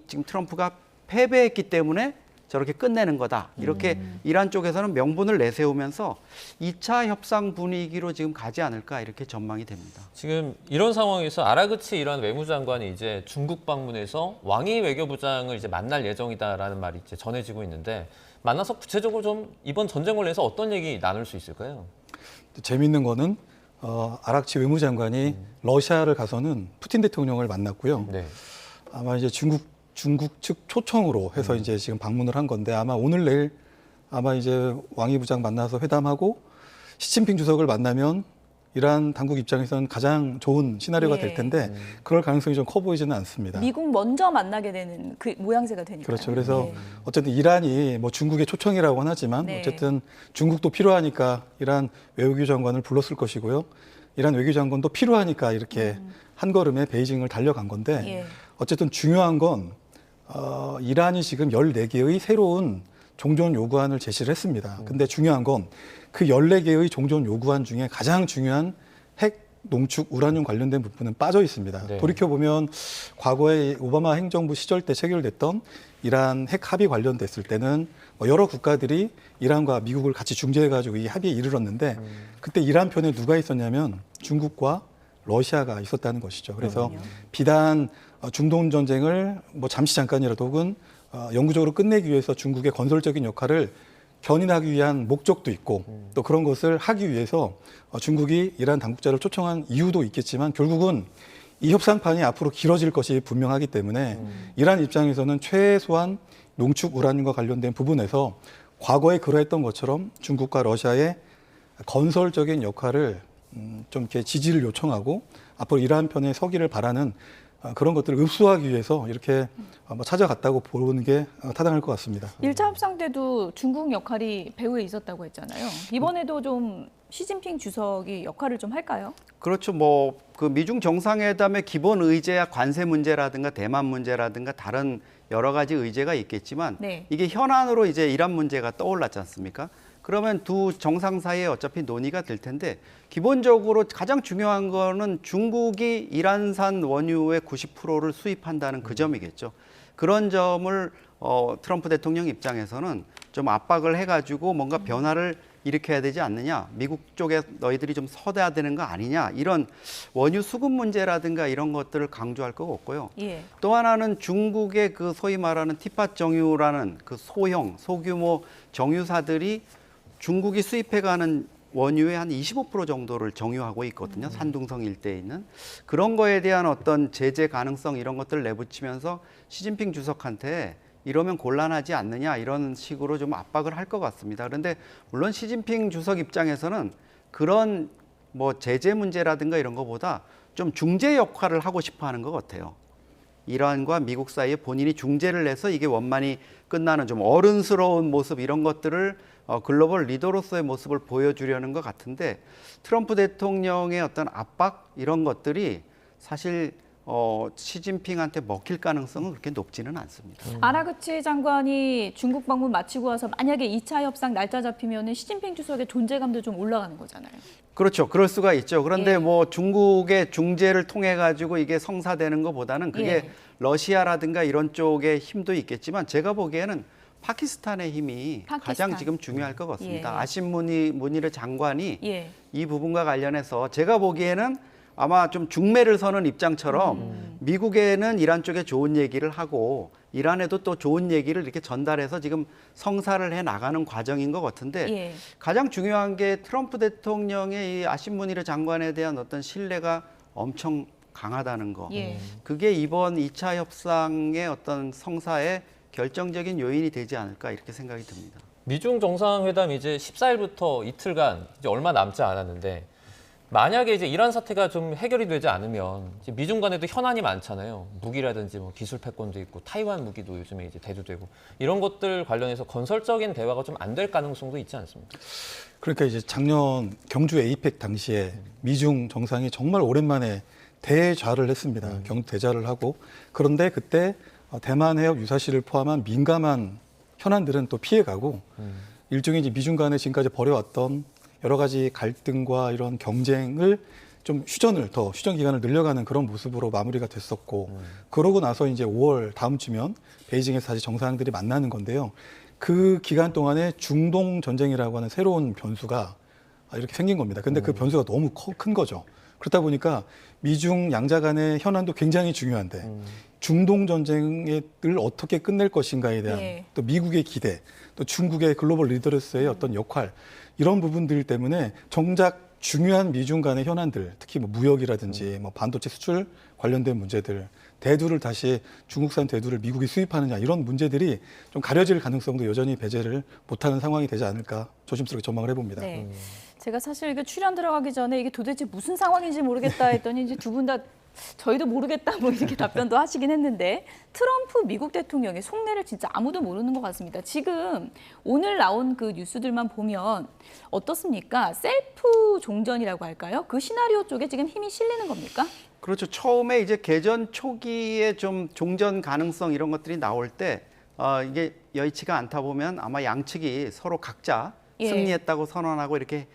지금 트럼프가 패배했기 때문에 저렇게 끝내는 거다. 이렇게 이란 쪽에서는 명분을 내세우면서 2차 협상 분위기로 지금 가지 않을까 이렇게 전망이 됩니다. 지금 이런 상황에서 아라그치 이란 외무장관이 이제 중국 방문해서 왕이 외교부장을 이제 만날 예정이다라는 말이 이제 전해지고 있는데 만나서 구체적으로 좀 이번 전쟁을 위해서 어떤 얘기 나눌 수 있을까요? 재미있는 거는 아락치 외무장관이 러시아를 가서는 푸틴 대통령을 만났고요. 네. 아마 이제 중국 측 초청으로 해서 이제 지금 방문을 한 건데 아마 오늘 내일 아마 이제 왕이 부장 만나서 회담하고 시진핑 주석을 만나면 이란 당국 입장에서는 가장 좋은 시나리오가 예. 될 텐데 그럴 가능성이 좀 커 보이지는 않습니다. 미국 먼저 만나게 되는 그 모양새가 되니까. 그렇죠. 그래서 어쨌든 이란이 뭐 중국의 초청이라고는 하지만 네. 어쨌든 중국도 필요하니까 이란 외교장관을 불렀을 것이고요. 이란 외교장관도 필요하니까 이렇게 한 걸음에 베이징을 달려간 건데 예. 어쨌든 중요한 건 이란이 지금 14개의 새로운 종전 요구안을 제시를 했습니다. 근데 중요한 건 그 14개의 종전 요구안 중에 가장 중요한 핵, 농축, 우라늄 관련된 부분은 빠져 있습니다. 네. 돌이켜보면 과거에 오바마 행정부 시절 때 체결됐던 이란 핵 합의 관련됐을 때는 여러 국가들이 이란과 미국을 같이 중재해가지고 이 합의에 이르렀는데 그때 이란 편에 누가 있었냐면 중국과 러시아가 있었다는 것이죠. 그래서 비단 중동 전쟁을 뭐 잠시 잠깐이라도 혹은 영구적으로 끝내기 위해서 중국의 건설적인 역할을 견인하기 위한 목적도 있고 또 그런 것을 하기 위해서 중국이 이란 당국자를 초청한 이유도 있겠지만 결국은 이 협상판이 앞으로 길어질 것이 분명하기 때문에 이란 입장에서는 최소한 농축 우라늄과 관련된 부분에서 과거에 그러했던 것처럼 중국과 러시아의 건설적인 역할을 좀 이렇게 지지를 요청하고 앞으로 이란 편에 서기를 바라는 그런 것들을 흡수하기 위해서 이렇게 찾아갔다고 보는 게 타당할 것 같습니다. 1차 협상 때도 중국 역할이 배후에 있었다고 했잖아요. 이번에도 좀 시진핑 주석이 역할을 좀 할까요? 그렇죠. 뭐 그 미중 정상회담의 기본 의제야 관세 문제라든가 대만 문제라든가 다른 여러 가지 의제가 있겠지만 네. 이게 현안으로 이제 이란 문제가 떠올랐지 않습니까? 그러면 두 정상 사이에 어차피 논의가 될 텐데 기본적으로 가장 중요한 거는 중국이 이란산 원유의 90%를 수입한다는 그 점이겠죠. 그런 점을 트럼프 대통령 입장에서는 좀 압박을 해가지고 뭔가 변화를 일으켜야 되지 않느냐. 미국 쪽에 너희들이 좀 서대야 되는 거 아니냐. 이런 원유 수급 문제라든가 이런 것들을 강조할 거 없고요. 예. 또 하나는 중국의 그 소위 말하는 티팟 정유라는 그 소규모 정유사들이 중국이 수입해가는 원유의 한 25% 정도를 정유하고 있거든요. 산둥성 일대에 있는. 그런 거에 대한 어떤 제재 가능성 이런 것들을 내붙이면서 시진핑 주석한테 이러면 곤란하지 않느냐 이런 식으로 좀 압박을 할 것 같습니다. 그런데 물론 시진핑 주석 입장에서는 그런 뭐 제재 문제라든가 이런 거보다 좀 중재 역할을 하고 싶어 하는 것 같아요. 이란과 미국 사이에 본인이 중재를 해서 이게 원만히 끝나는 좀 어른스러운 모습 이런 것들을 글로벌 리더로서의 모습을 보여주려는 것 같은데 트럼프 대통령의 어떤 압박 이런 것들이 사실 시진핑한테 먹힐 가능성은 그렇게 높지는 않습니다. 아라그치 장관이 중국 방문 마치고 와서 만약에 2차 협상 날짜 잡히면 시진핑 주석의 존재감도 좀 올라가는 거잖아요. 그렇죠. 그럴 수가 있죠. 그런데 예. 뭐 중국의 중재를 통해 가지고 이게 성사되는 것보다는 그게 예. 러시아라든가 이런 쪽의 힘도 있겠지만 제가 보기에는 파키스탄의 힘이 가장 지금 중요할 것 같습니다. 예. 아심 무니르 장관이 예. 이 부분과 관련해서 제가 보기에는 아마 좀 중매를 서는 입장처럼 미국에는 이란 쪽에 좋은 얘기를 하고 이란에도 또 좋은 얘기를 이렇게 전달해서 지금 성사를 해 나가는 과정인 것 같은데 예. 가장 중요한 게 트럼프 대통령의 이 아심 무니르 장관에 대한 어떤 신뢰가 엄청 강하다는 거. 예. 그게 이번 2차 협상의 어떤 성사에 결정적인 요인이 되지 않을까 이렇게 생각이 듭니다. 미중 정상회담 이제 14일부터 이틀간 이제 얼마 남지 않았는데 만약에 이제 이란 사태가 좀 해결이 되지 않으면 이제 미중 간에도 현안이 많잖아요. 무기라든지 뭐 기술 패권도 있고 타이완 무기도 요즘에 이제 대두되고 이런 것들 관련해서 건설적인 대화가 좀 안 될 가능성도 있지 않습니까? 그러니까 이제 작년 경주 에이펙 당시에 미중 정상이 정말 오랜만에 대좌를 했습니다. 대좌를 하고 그런데 그때 대만 해협 유사시를 포함한 민감한 현안들은 또 피해가고 일종의 이제 미중 간에 지금까지 벌여왔던 여러 가지 갈등과 이런 경쟁을 좀 휴전 기간을 늘려가는 그런 모습으로 마무리가 됐었고 그러고 나서 이제 5월 다음 주면 베이징에서 다시 정상들이 만나는 건데요. 그 기간 동안에 중동 전쟁이라고 하는 새로운 변수가 이렇게 생긴 겁니다. 근데 그 변수가 너무 큰 거죠. 그렇다 보니까 미중 양자 간의 현안도 굉장히 중요한데 중동 전쟁을 어떻게 끝낼 것인가에 대한 또 미국의 기대, 또 중국의 글로벌 리더로서의 어떤 역할 이런 부분들 때문에 정작 중요한 미중 간의 현안들, 특히 뭐 무역이라든지 뭐 반도체 수출 관련된 문제들, 대두를 다시 중국산 대두를 미국이 수입하느냐 이런 문제들이 좀 가려질 가능성도 여전히 배제를 못하는 상황이 되지 않을까 조심스럽게 전망을 해봅니다. 네. 제가 사실 이게 출연 들어가기 전에 이게 도대체 무슨 상황인지 모르겠다 했더니 이제 두 분 다 저희도 모르겠다 뭐 이렇게 답변도 하시긴 했는데 트럼프 미국 대통령의 속내를 진짜 아무도 모르는 것 같습니다. 지금 오늘 나온 그 뉴스들만 보면 어떻습니까? 셀프 종전이라고 할까요? 그 시나리오 쪽에 지금 힘이 실리는 겁니까? 그렇죠. 처음에 이제 개전 초기에 좀 종전 가능성 이런 것들이 나올 때 이게 여의치가 않다 보면 아마 양측이 서로 각자 승리했다고 선언하고 이렇게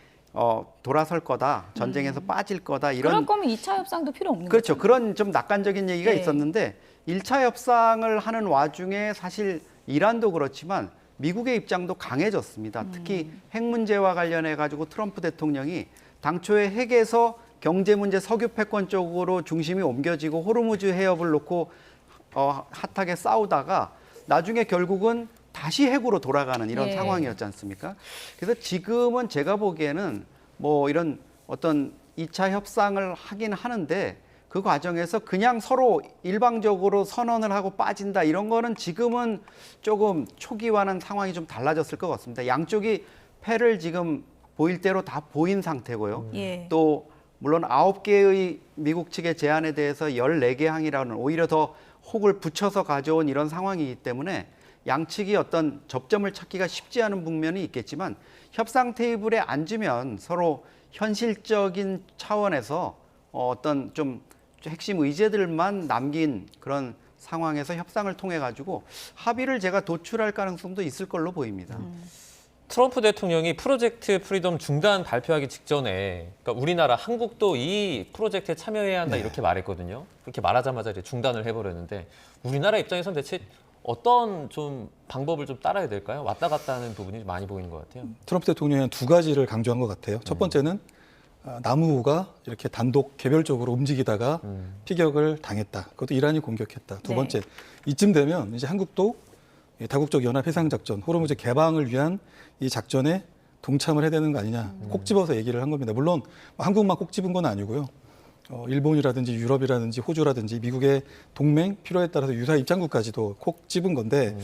돌아설 거다, 전쟁에서 빠질 거다 이런. 그럴 거면 2차 협상도 필요 없는 그렇죠. 거죠? 그런 좀 낙관적인 얘기가 있었는데 1차 협상을 하는 와중에 사실 이란도 그렇지만 미국의 입장도 강해졌습니다. 특히 핵 문제와 관련해 가지고 트럼프 대통령이 당초에 핵에서 경제 문제, 석유 패권 쪽으로 중심이 옮겨지고 호르무즈 해협을 놓고 핫하게 싸우다가 나중에 결국은 다시 핵으로 돌아가는 이런 상황이었지 않습니까? 그래서 지금은 제가 보기에는 뭐 이런 어떤 2차 협상을 하긴 하는데 그 과정에서 그냥 서로 일방적으로 선언을 하고 빠진다 이런 거는 지금은 조금 초기와는 상황이 좀 달라졌을 것 같습니다. 양쪽이 패를 지금 보일 대로 다 보인 상태고요. 또 물론 9개의 미국 측의 제안에 대해서 14개 항이라는 오히려 더 혹을 붙여서 가져온 이런 상황이기 때문에 양측이 어떤 접점을 찾기가 쉽지 않은 국면이 있겠지만 협상 테이블에 앉으면 서로 현실적인 차원에서 어떤 좀 핵심 의제들만 남긴 그런 상황에서 협상을 통해 가지고 합의를 제가 도출할 가능성도 있을 걸로 보입니다. 트럼프 대통령이 프로젝트 프리덤 중단 발표하기 직전에 그러니까 우리나라, 한국도 이 프로젝트에 참여해야 한다 이렇게 말했거든요. 그렇게 말하자마자 이제 중단을 해버렸는데 우리나라 입장에서는 대체 어떤 좀 방법을 좀 따라야 될까요? 왔다 갔다 하는 부분이 많이 보이는 것 같아요. 트럼프 대통령은 두 가지를 강조한 것 같아요. 첫 번째는 남우가 이렇게 단독 개별적으로 움직이다가 피격을 당했다. 그것도 이란이 공격했다. 두 번째, 이쯤 되면 이제 한국도 다국적 연합 해상 작전, 호르무즈 개방을 위한 이 작전에 동참을 해야 되는 거 아니냐. 콕 집어서 얘기를 한 겁니다. 물론 한국만 콕 집은 건 아니고요. 일본이라든지 유럽이라든지 호주라든지 미국의 동맹 필요에 따라서 유사 입장국까지도 콕 집은 건데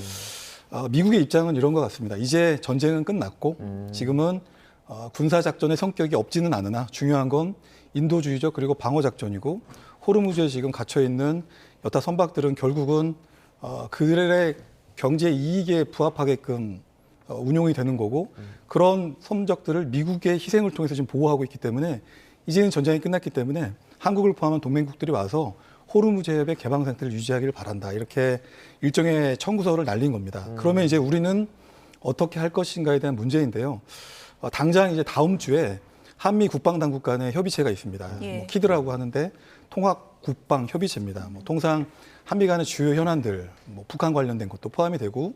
미국의 입장은 이런 것 같습니다. 이제 전쟁은 끝났고 지금은 군사작전의 성격이 없지는 않으나 중요한 건 인도주의적 그리고 방어작전이고 호르무즈에 지금 갇혀있는 여타 선박들은 결국은 그들의 경제 이익에 부합하게끔 운용이 되는 거고 그런 섬적들을 미국의 희생을 통해서 지금 보호하고 있기 때문에 이제는 전쟁이 끝났기 때문에 한국을 포함한 동맹국들이 와서 호르무즈 해협의 개방 상태를 유지하기를 바란다. 이렇게 일종의 청구서를 날린 겁니다. 그러면 이제 우리는 어떻게 할 것인가에 대한 문제인데요. 당장 이제 다음 주에 한미 국방당국 간의 협의체가 있습니다. 뭐 키드라고 하는데 통합국방협의체입니다. 뭐 통상 한미 간의 주요 현안들, 뭐 북한 관련된 것도 포함이 되고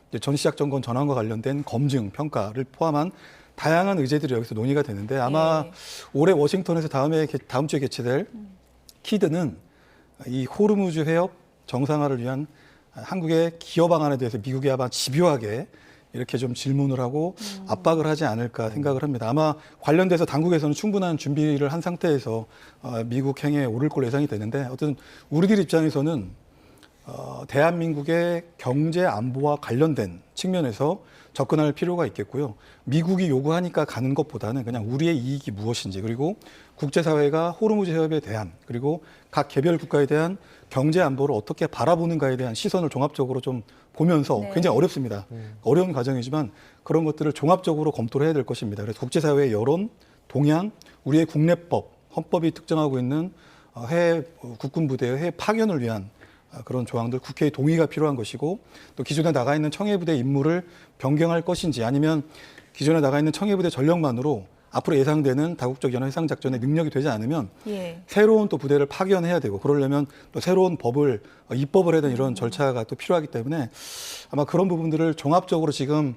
이제 전시작 점검 전환과 관련된 검증, 평가를 포함한 다양한 의제들이 여기서 논의가 되는데 아마 올해 워싱턴에서 다음 주에 개최될 키드는 이 호르무즈 해협 정상화를 위한 한국의 기여 방안에 대해서 미국이 아마 집요하게 이렇게 좀 질문을 하고 압박을 하지 않을까 생각을 합니다. 아마 관련돼서 당국에서는 충분한 준비를 한 상태에서 미국 행에 오를 걸로 예상이 되는데 어쨌든 우리들 입장에서는 대한민국의 경제 안보와 관련된 측면에서 접근할 필요가 있겠고요. 미국이 요구하니까 가는 것보다는 그냥 우리의 이익이 무엇인지, 그리고 국제사회가 호르무즈 해협에 대한, 그리고 각 개별 국가에 대한 경제 안보를 어떻게 바라보는가에 대한 시선을 종합적으로 좀 보면서 네. 굉장히 어렵습니다. 어려운 과정이지만 그런 것들을 종합적으로 검토를 해야 될 것입니다. 그래서 국제사회의 여론, 동향, 우리의 국내법, 헌법이 특정하고 있는 해외 국군 부대의 해외 파견을 위한 그런 조항들, 국회의 동의가 필요한 것이고, 또 기존에 나가 있는 청해부대 임무를 변경할 것인지, 아니면 기존에 나가 있는 청해부대 전력만으로 앞으로 예상되는 다국적 연합 해상 작전에 능력이 되지 않으면 새로운 또 부대를 파견해야 되고, 그러려면 또 새로운 법을 입법을 해야 되는 이런 절차가 또 필요하기 때문에 아마 그런 부분들을 종합적으로 지금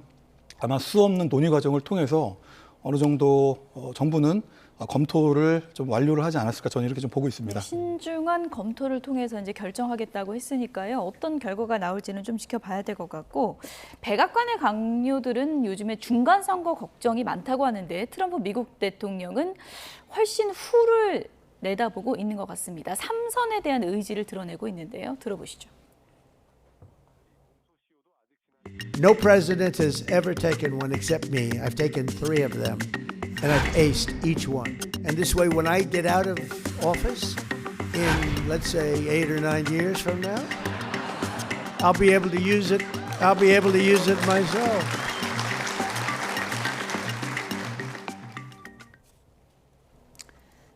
아마 수없는 논의 과정을 통해서 어느 정도 정부는 검토를 좀 완료를 하지 않았을까, 저는 이렇게 좀 보고 있습니다. 신중한 검토를 통해서 이제 결정하겠다고 했으니까요. 어떤 결과가 나올지는 좀 지켜봐야 될 것 같고, 백악관의 강요들은 요즘에 중간 선거 걱정이 많다고 하는데 트럼프 미국 대통령은 훨씬 후를 내다보고 있는 것 같습니다. 3선에 대한 의지를 드러내고 있는데요. 들어보시죠. No president has ever taken one except me. I've taken 3 of them, and I've aced each one. And this way, when I get out of office in, let's say, 8 or 9 years from now, I'll be able to use it. I'll be able to use it myself.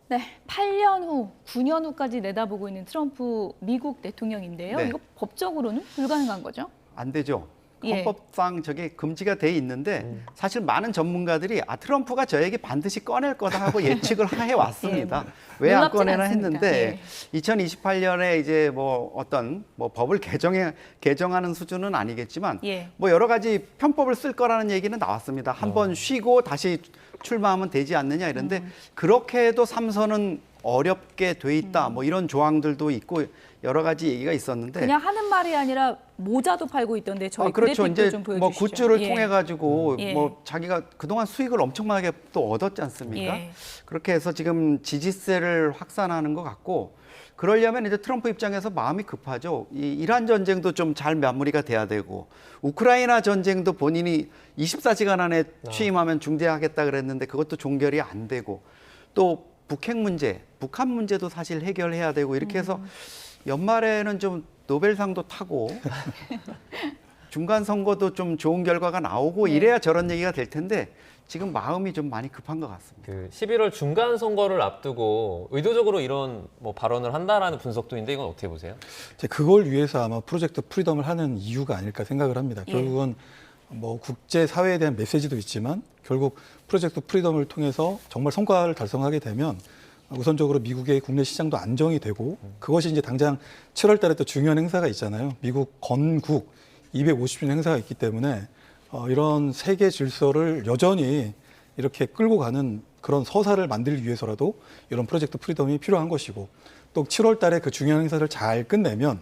네, 8년 후, 9년 후까지 내다보고 있는 트럼프 미국 대통령인데요. 네. 이거 법적으로는 불가능한 거죠? 안 되죠. 예. 헌법상 저게 금지가 돼 있는데 사실 많은 전문가들이 트럼프가 저에게 반드시 꺼낼 거다 하고 예측을 해왔습니다. 왜 안 놀랍진 꺼내나 않습니다. 했는데 2028년에 이제 뭐 어떤 법을 개정하는 수준은 아니겠지만 뭐 여러 가지 편법을 쓸 거라는 얘기는 나왔습니다. 한 번 쉬고 다시 출마하면 되지 않느냐 이런데 그렇게 해도 3선은 어렵게 돼 있다. 뭐 이런 조항들도 있고 여러 가지 얘기가 있었는데 그냥 하는 말이 아니라 모자도 팔고 있던데 저희 그렇죠. 그래픽도 이제 좀 보여주시죠. 뭐 굿즈를 예. 통해 가지고 예. 뭐 자기가 그동안 수익을 엄청나게 또 얻었지 않습니까? 예. 그렇게 해서 지금 지지세를 확산하는 것 같고 그러려면 이제 트럼프 입장에서 마음이 급하죠. 이 이란 전쟁도 좀 잘 마무리가 돼야 되고 우크라이나 전쟁도 본인이 24시간 안에 취임하면 중재하겠다 그랬는데 그것도 종결이 안 되고 또 북핵 문제, 북한 문제도 사실 해결해야 되고 이렇게 해서 연말에는 좀 노벨상도 타고 중간 선거도 좀 좋은 결과가 나오고 이래야 저런 얘기가 될 텐데 지금 마음이 좀 많이 급한 것 같습니다. 11월 중간 선거를 앞두고 의도적으로 이런 뭐 발언을 한다라는 분석도 있는데 이건 어떻게 보세요? 그걸 위해서 아마 프로젝트 프리덤을 하는 이유가 아닐까 생각을 합니다. 결국은 뭐 국제 사회에 대한 메시지도 있지만 결국 프로젝트 프리덤을 통해서 정말 성과를 달성하게 되면 우선적으로 미국의 국내 시장도 안정이 되고 그것이 이제 당장 7월 달에 또 중요한 행사가 있잖아요. 미국 건국 250주년 행사가 있기 때문에 이런 세계 질서를 여전히 이렇게 끌고 가는 그런 서사를 만들기 위해서라도 이런 프로젝트 프리덤이 필요한 것이고 또 7월 달에 그 중요한 행사를 잘 끝내면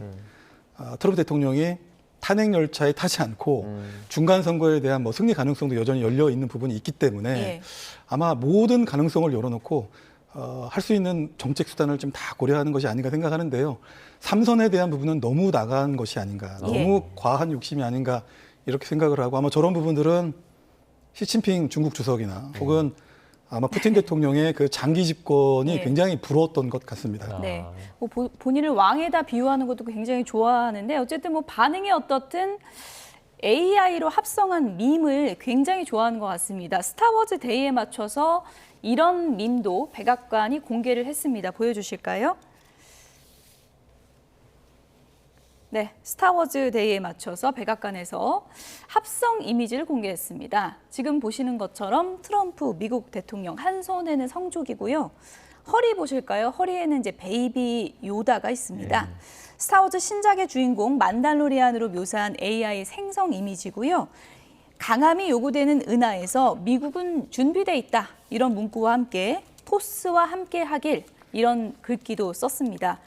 트럼프 대통령이 탄핵 열차에 타지 않고 중간 선거에 대한 뭐 승리 가능성도 여전히 열려 있는 부분이 있기 때문에 아마 모든 가능성을 열어놓고 할 수 있는 정책 수단을 좀 다 고려하는 것이 아닌가 생각하는데요. 3선에 대한 부분은 너무 나간 것이 아닌가, 너무 과한 욕심이 아닌가 이렇게 생각을 하고 아마 저런 부분들은 시진핑 중국 주석이나 혹은 아마 푸틴 대통령의 그 장기 집권이 굉장히 부러웠던 것 같습니다. 네, 뭐 본인을 왕에다 비유하는 것도 굉장히 좋아하는데 어쨌든 뭐 반응이 어떻든 AI로 합성한 밈을 굉장히 좋아하는 것 같습니다. 스타워즈 데이에 맞춰서 이런 밈도 백악관이 공개를 했습니다. 보여주실까요? 네, 스타워즈 데이에 맞춰서 백악관에서 합성 이미지를 공개했습니다. 지금 보시는 것처럼 트럼프 미국 대통령 한 손에는 성족이고요. 허리 보실까요? 허리에는 이제 베이비 요다가 있습니다. 스타워즈 신작의 주인공 만달로리안으로 묘사한 AI 생성 이미지고요. 강함이 요구되는 은하에서 미국은 준비돼 있다. 이런 문구와 함께 포스와 함께 하길 이런 글귀도 썼습니다.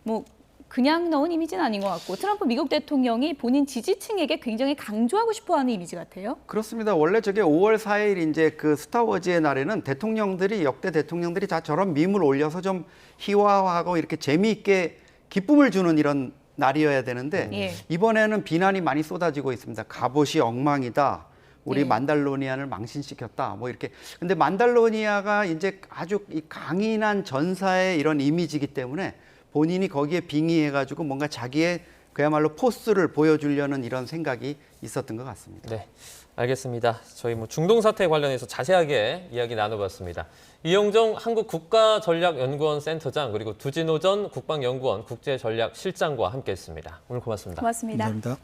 뭐 그냥 넣은 이미지는 아닌 것 같고 트럼프 미국 대통령이 본인 지지층에게 굉장히 강조하고 싶어하는 이미지 같아요. 그렇습니다. 원래 저게 5월 4일 이제 그 스타워즈의 날에는 역대 대통령들이 다 저런 밈을 올려서 좀 희화화하고 이렇게 재미있게 기쁨을 주는 이런 날이어야 되는데 예. 이번에는 비난이 많이 쏟아지고 있습니다. 갑옷이 엉망이다. 우리 예. 만달로니아를 망신시켰다. 뭐 이렇게. 근데 만달로니아가 이제 아주 이 강인한 전사의 이런 이미지이기 때문에 본인이 거기에 빙의해가지고 뭔가 자기의 그야말로 포스를 보여주려는 이런 생각이 있었던 것 같습니다. 네, 알겠습니다. 저희 중동 사태 관련해서 자세하게 이야기 나눠봤습니다. 이영종 한국국가전략연구원 센터장 그리고 두진호 전 국방연구원 국제전략실장과 함께했습니다. 오늘 고맙습니다. 고맙습니다. 감사합니다.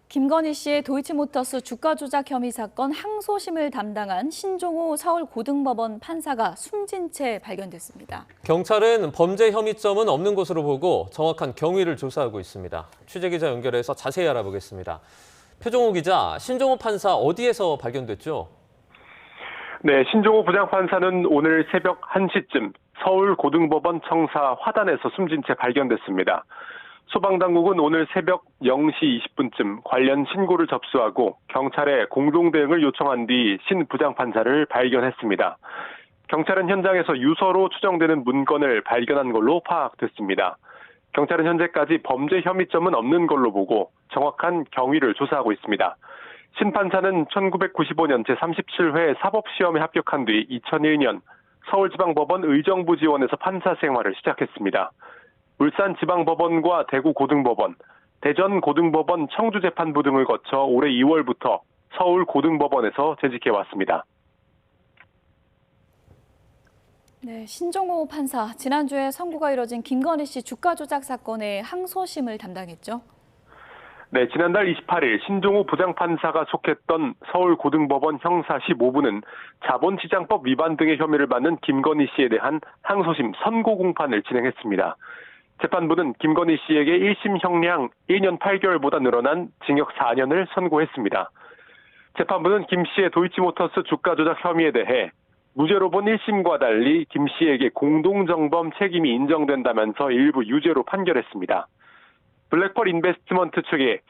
김건희 씨의 도이치모터스 주가 조작 혐의 사건 항소심을 담당한 신종호 서울고등법원 판사가 숨진 채 발견됐습니다. 경찰은 범죄 혐의점은 없는 것으로 보고 정확한 경위를 조사하고 있습니다. 취재기자 연결해서 자세히 알아보겠습니다. 표종호 기자, 신종호 판사 어디에서 발견됐죠? 네, 신종호 부장판사는 오늘 새벽 1시쯤 서울고등법원 청사 화단에서 숨진 채 발견됐습니다. 소방당국은 오늘 새벽 0시 20분쯤 관련 신고를 접수하고 경찰에 공동대응을 요청한 뒤 신 부장판사를 발견했습니다. 경찰은 현장에서 유서로 추정되는 문건을 발견한 걸로 파악됐습니다. 경찰은 현재까지 범죄 혐의점은 없는 걸로 보고 정확한 경위를 조사하고 있습니다. 신 판사는 1995년 제37회 사법시험에 합격한 뒤 2001년 서울지방법원 의정부 지원에서 판사 생활을 시작했습니다. 울산지방법원과 대구고등법원, 대전고등법원 청주재판부 등을 거쳐 올해 2월부터 서울고등법원에서 재직해왔습니다. 네, 신종호 판사, 지난주에 선고가 이뤄진 김건희 씨 주가 조작 사건의 항소심을 담당했죠? 네, 지난달 28일 신종호 부장판사가 속했던 서울고등법원 형사 15부는 자본시장법 위반 등의 혐의를 받는 김건희 씨에 대한 항소심 선고 공판을 진행했습니다. 재판부는 김건희 씨에게 1심 형량 1년 8개월보다 늘어난 징역 4년을 선고했습니다. 재판부는 김 씨의 도이치모터스 주가 조작 혐의에 대해 무죄로 본 1심과 달리 김 씨에게 공동정범 책임이 인정된다면서 일부 유죄로 판결했습니다. 블랙펄 인베스트먼트 측에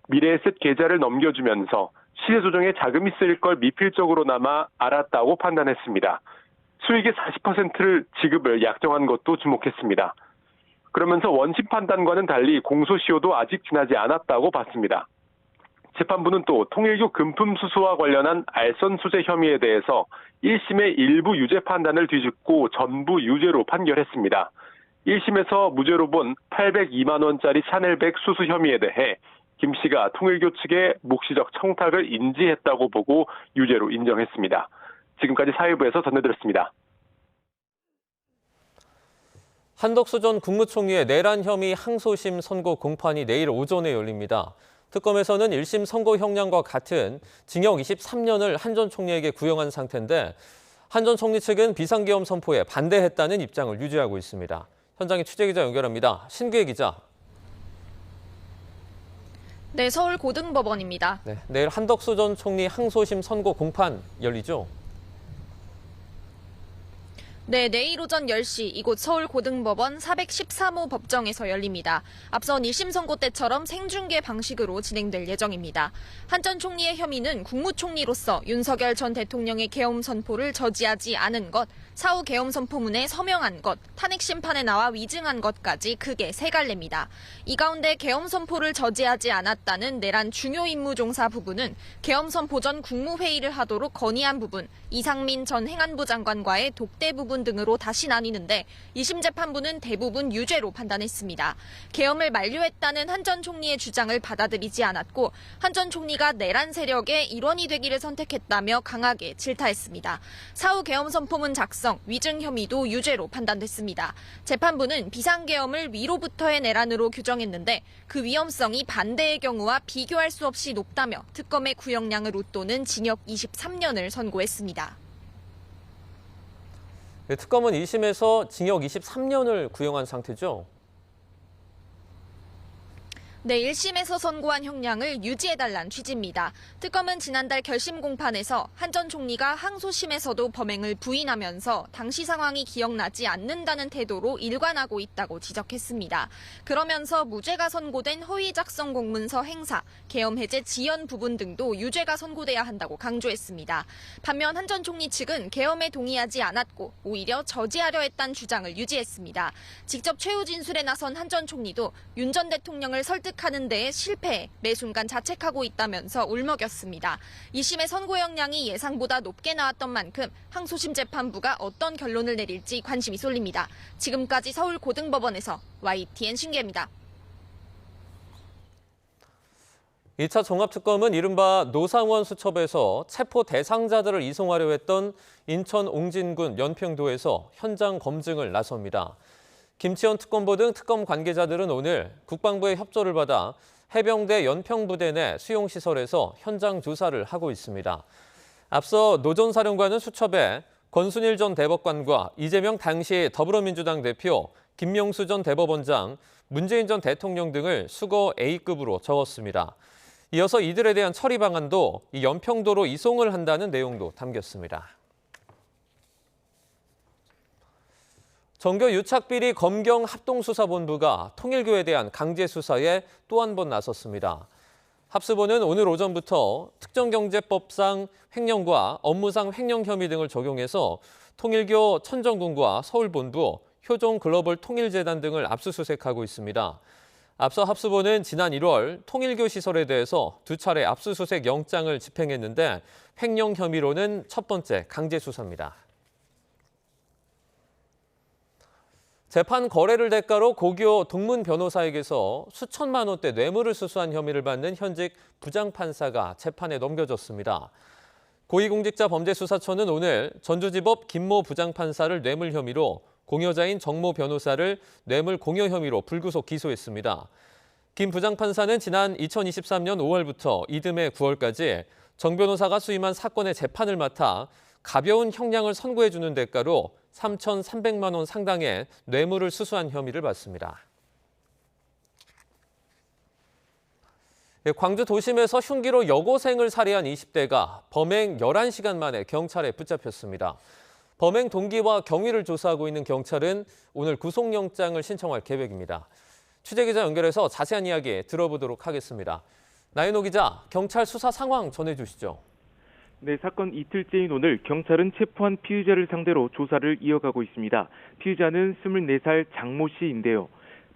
미래에셋 계좌를 넘겨주면서 시세 조정에 자금이 쓰일 걸 미필적으로나마 알았다고 판단했습니다. 수익의 40%를 지급을 약정한 것도 주목했습니다. 그러면서 원심 판단과는 달리 공소시효도 아직 지나지 않았다고 봤습니다. 재판부는 또 통일교 금품 수수와 관련한 알선 수재 혐의에 대해서 1심의 일부 유죄 판단을 뒤집고 전부 유죄로 판결했습니다. 1심에서 무죄로 본 802만 원짜리 샤넬백 수수 혐의에 대해 김 씨가 통일교 측의 묵시적 청탁을 인지했다고 보고 유죄로 인정했습니다. 지금까지 사회부에서 전해드렸습니다. 한덕수 전 국무총리의 내란 혐의 항소심 선고 공판이 내일 오전에 열립니다. 특검에서는 1심 선고 형량과 같은 징역 23년을 한 전 총리에게 구형한 상태인데 한 전 총리 측은 비상계엄 선포에 반대했다는 입장을 유지하고 있습니다. 현장에 취재기자 연결합니다. 신규혜 기자. 네, 서울고등법원입니다. 네, 내일 한덕수 전 총리 항소심 선고 공판 열리죠? 네, 내일 오전 10시 이곳 서울고등법원 413호 법정에서 열립니다. 앞선 1심 선고 때처럼 생중계 방식으로 진행될 예정입니다. 한 전 총리의 혐의는 국무총리로서 윤석열 전 대통령의 계엄 선포를 저지하지 않은 것, 사후 계엄 선포문에 서명한 것, 탄핵 심판에 나와 위증한 것까지 크게 세 갈래입니다. 이 가운데 계엄 선포를 저지하지 않았다는 내란 중요 임무 종사 부분은 계엄 선포 전 국무회의를 하도록 건의한 부분, 이상민 전 행안부 장관과의 독대 부분 부분 등으로 다시 나뉘는데 2심 재판부는 대부분 유죄로 판단했습니다. 계엄을 만류했다는 한 전 총리의 주장을 받아들이지 않았고 한 전 총리가 내란 세력의 일원이 되기를 선택했다며 강하게 질타했습니다. 사후 계엄 선포문 작성, 위증 혐의도 유죄로 판단됐습니다. 재판부는 비상계엄을 위로부터의 내란으로 규정했는데 그 위험성이 반대의 경우와 비교할 수 없이 높다며 특검의 구형량을 웃도는 징역 23년을 선고했습니다. 특검은 2심에서 징역 23년을 구형한 상태죠. 네, 1심에서 선고한 형량을 유지해달란 취지입니다. 특검은 지난달 결심 공판에서 한 전 총리가 항소심에서도 범행을 부인하면서 당시 상황이 기억나지 않는다는 태도로 일관하고 있다고 지적했습니다. 그러면서 무죄가 선고된 허위 작성 공문서 행사, 계엄 해제 지연 부분 등도 유죄가 선고돼야 한다고 강조했습니다. 반면 한 전 총리 측은 계엄에 동의하지 않았고 오히려 저지하려 했다는 주장을 유지했습니다. 직접 최후 진술에 나선 한 전 총리도 윤 전 대통령을 하는 데에 실패해 매 순간 자책하고 있다면서 울먹였습니다. 2심의 선고 형량이 예상보다 높게 나왔던 만큼 항소심 재판부가 어떤 결론을 내릴지 관심이 쏠립니다. 지금까지 서울고등법원에서 YTN 신기입니다. 2차 종합특검은 이른바 노상원 수첩에서 체포 대상자들을 이송하려 했던 인천 옹진군 연평도에서 현장 검증을 나섭니다. 김치현 특검보 등 특검 관계자들은 오늘 국방부의 협조를 받아 해병대 연평부대 내 수용시설에서 현장 조사를 하고 있습니다. 앞서 노 전 사령관은 수첩에 권순일 전 대법관과 이재명 당시 더불어민주당 대표, 김명수 전 대법원장, 문재인 전 대통령 등을 수거 A급으로 적었습니다. 이어서 이들에 대한 처리 방안도 이 연평도로 이송을 한다는 내용도 담겼습니다. 정교 유착비리 검경 합동수사본부가 통일교에 대한 강제 수사에 또 한 번 나섰습니다. 합수본은 오늘 오전부터 특정경제법상 횡령과 업무상 횡령 혐의 등을 적용해서 통일교 천정군과 서울본부, 효종글로벌통일재단 등을 압수수색하고 있습니다. 앞서 합수본은 지난 1월 통일교 시설에 대해서 2차례 압수수색 영장을 집행했는데 횡령 혐의로는 첫 번째 강제 수사입니다. 재판 거래를 대가로 고교 동문 변호사에게서 수천만 원대 뇌물을 수수한 혐의를 받는 현직 부장판사가 재판에 넘겨졌습니다. 고위공직자범죄수사처는 오늘 전주지법 김모 부장판사를 뇌물 혐의로 공여자인 정모 변호사를 뇌물 공여 혐의로 불구속 기소했습니다. 김 부장판사는 지난 2023년 5월부터 이듬해 9월까지 정 변호사가 수임한 사건의 재판을 맡아 가벼운 형량을 선고해주는 대가로 3,300만 원 상당의 뇌물을 수수한 혐의를 받습니다. 광주 도심에서 흉기로 여고생을 살해한 20대가 범행 11시간 만에 경찰에 붙잡혔습니다. 범행 동기와 경위를 조사하고 있는 경찰은 오늘 구속영장을 신청할 계획입니다. 취재기자 연결해서 자세한 이야기 들어보도록 하겠습니다. 나인호 기자, 경찰 수사 상황 전해주시죠. 네, 사건 이틀째인 오늘 경찰은 체포한 피의자를 상대로 조사를 이어가고 있습니다. 피의자는 24살 장모 씨인데요.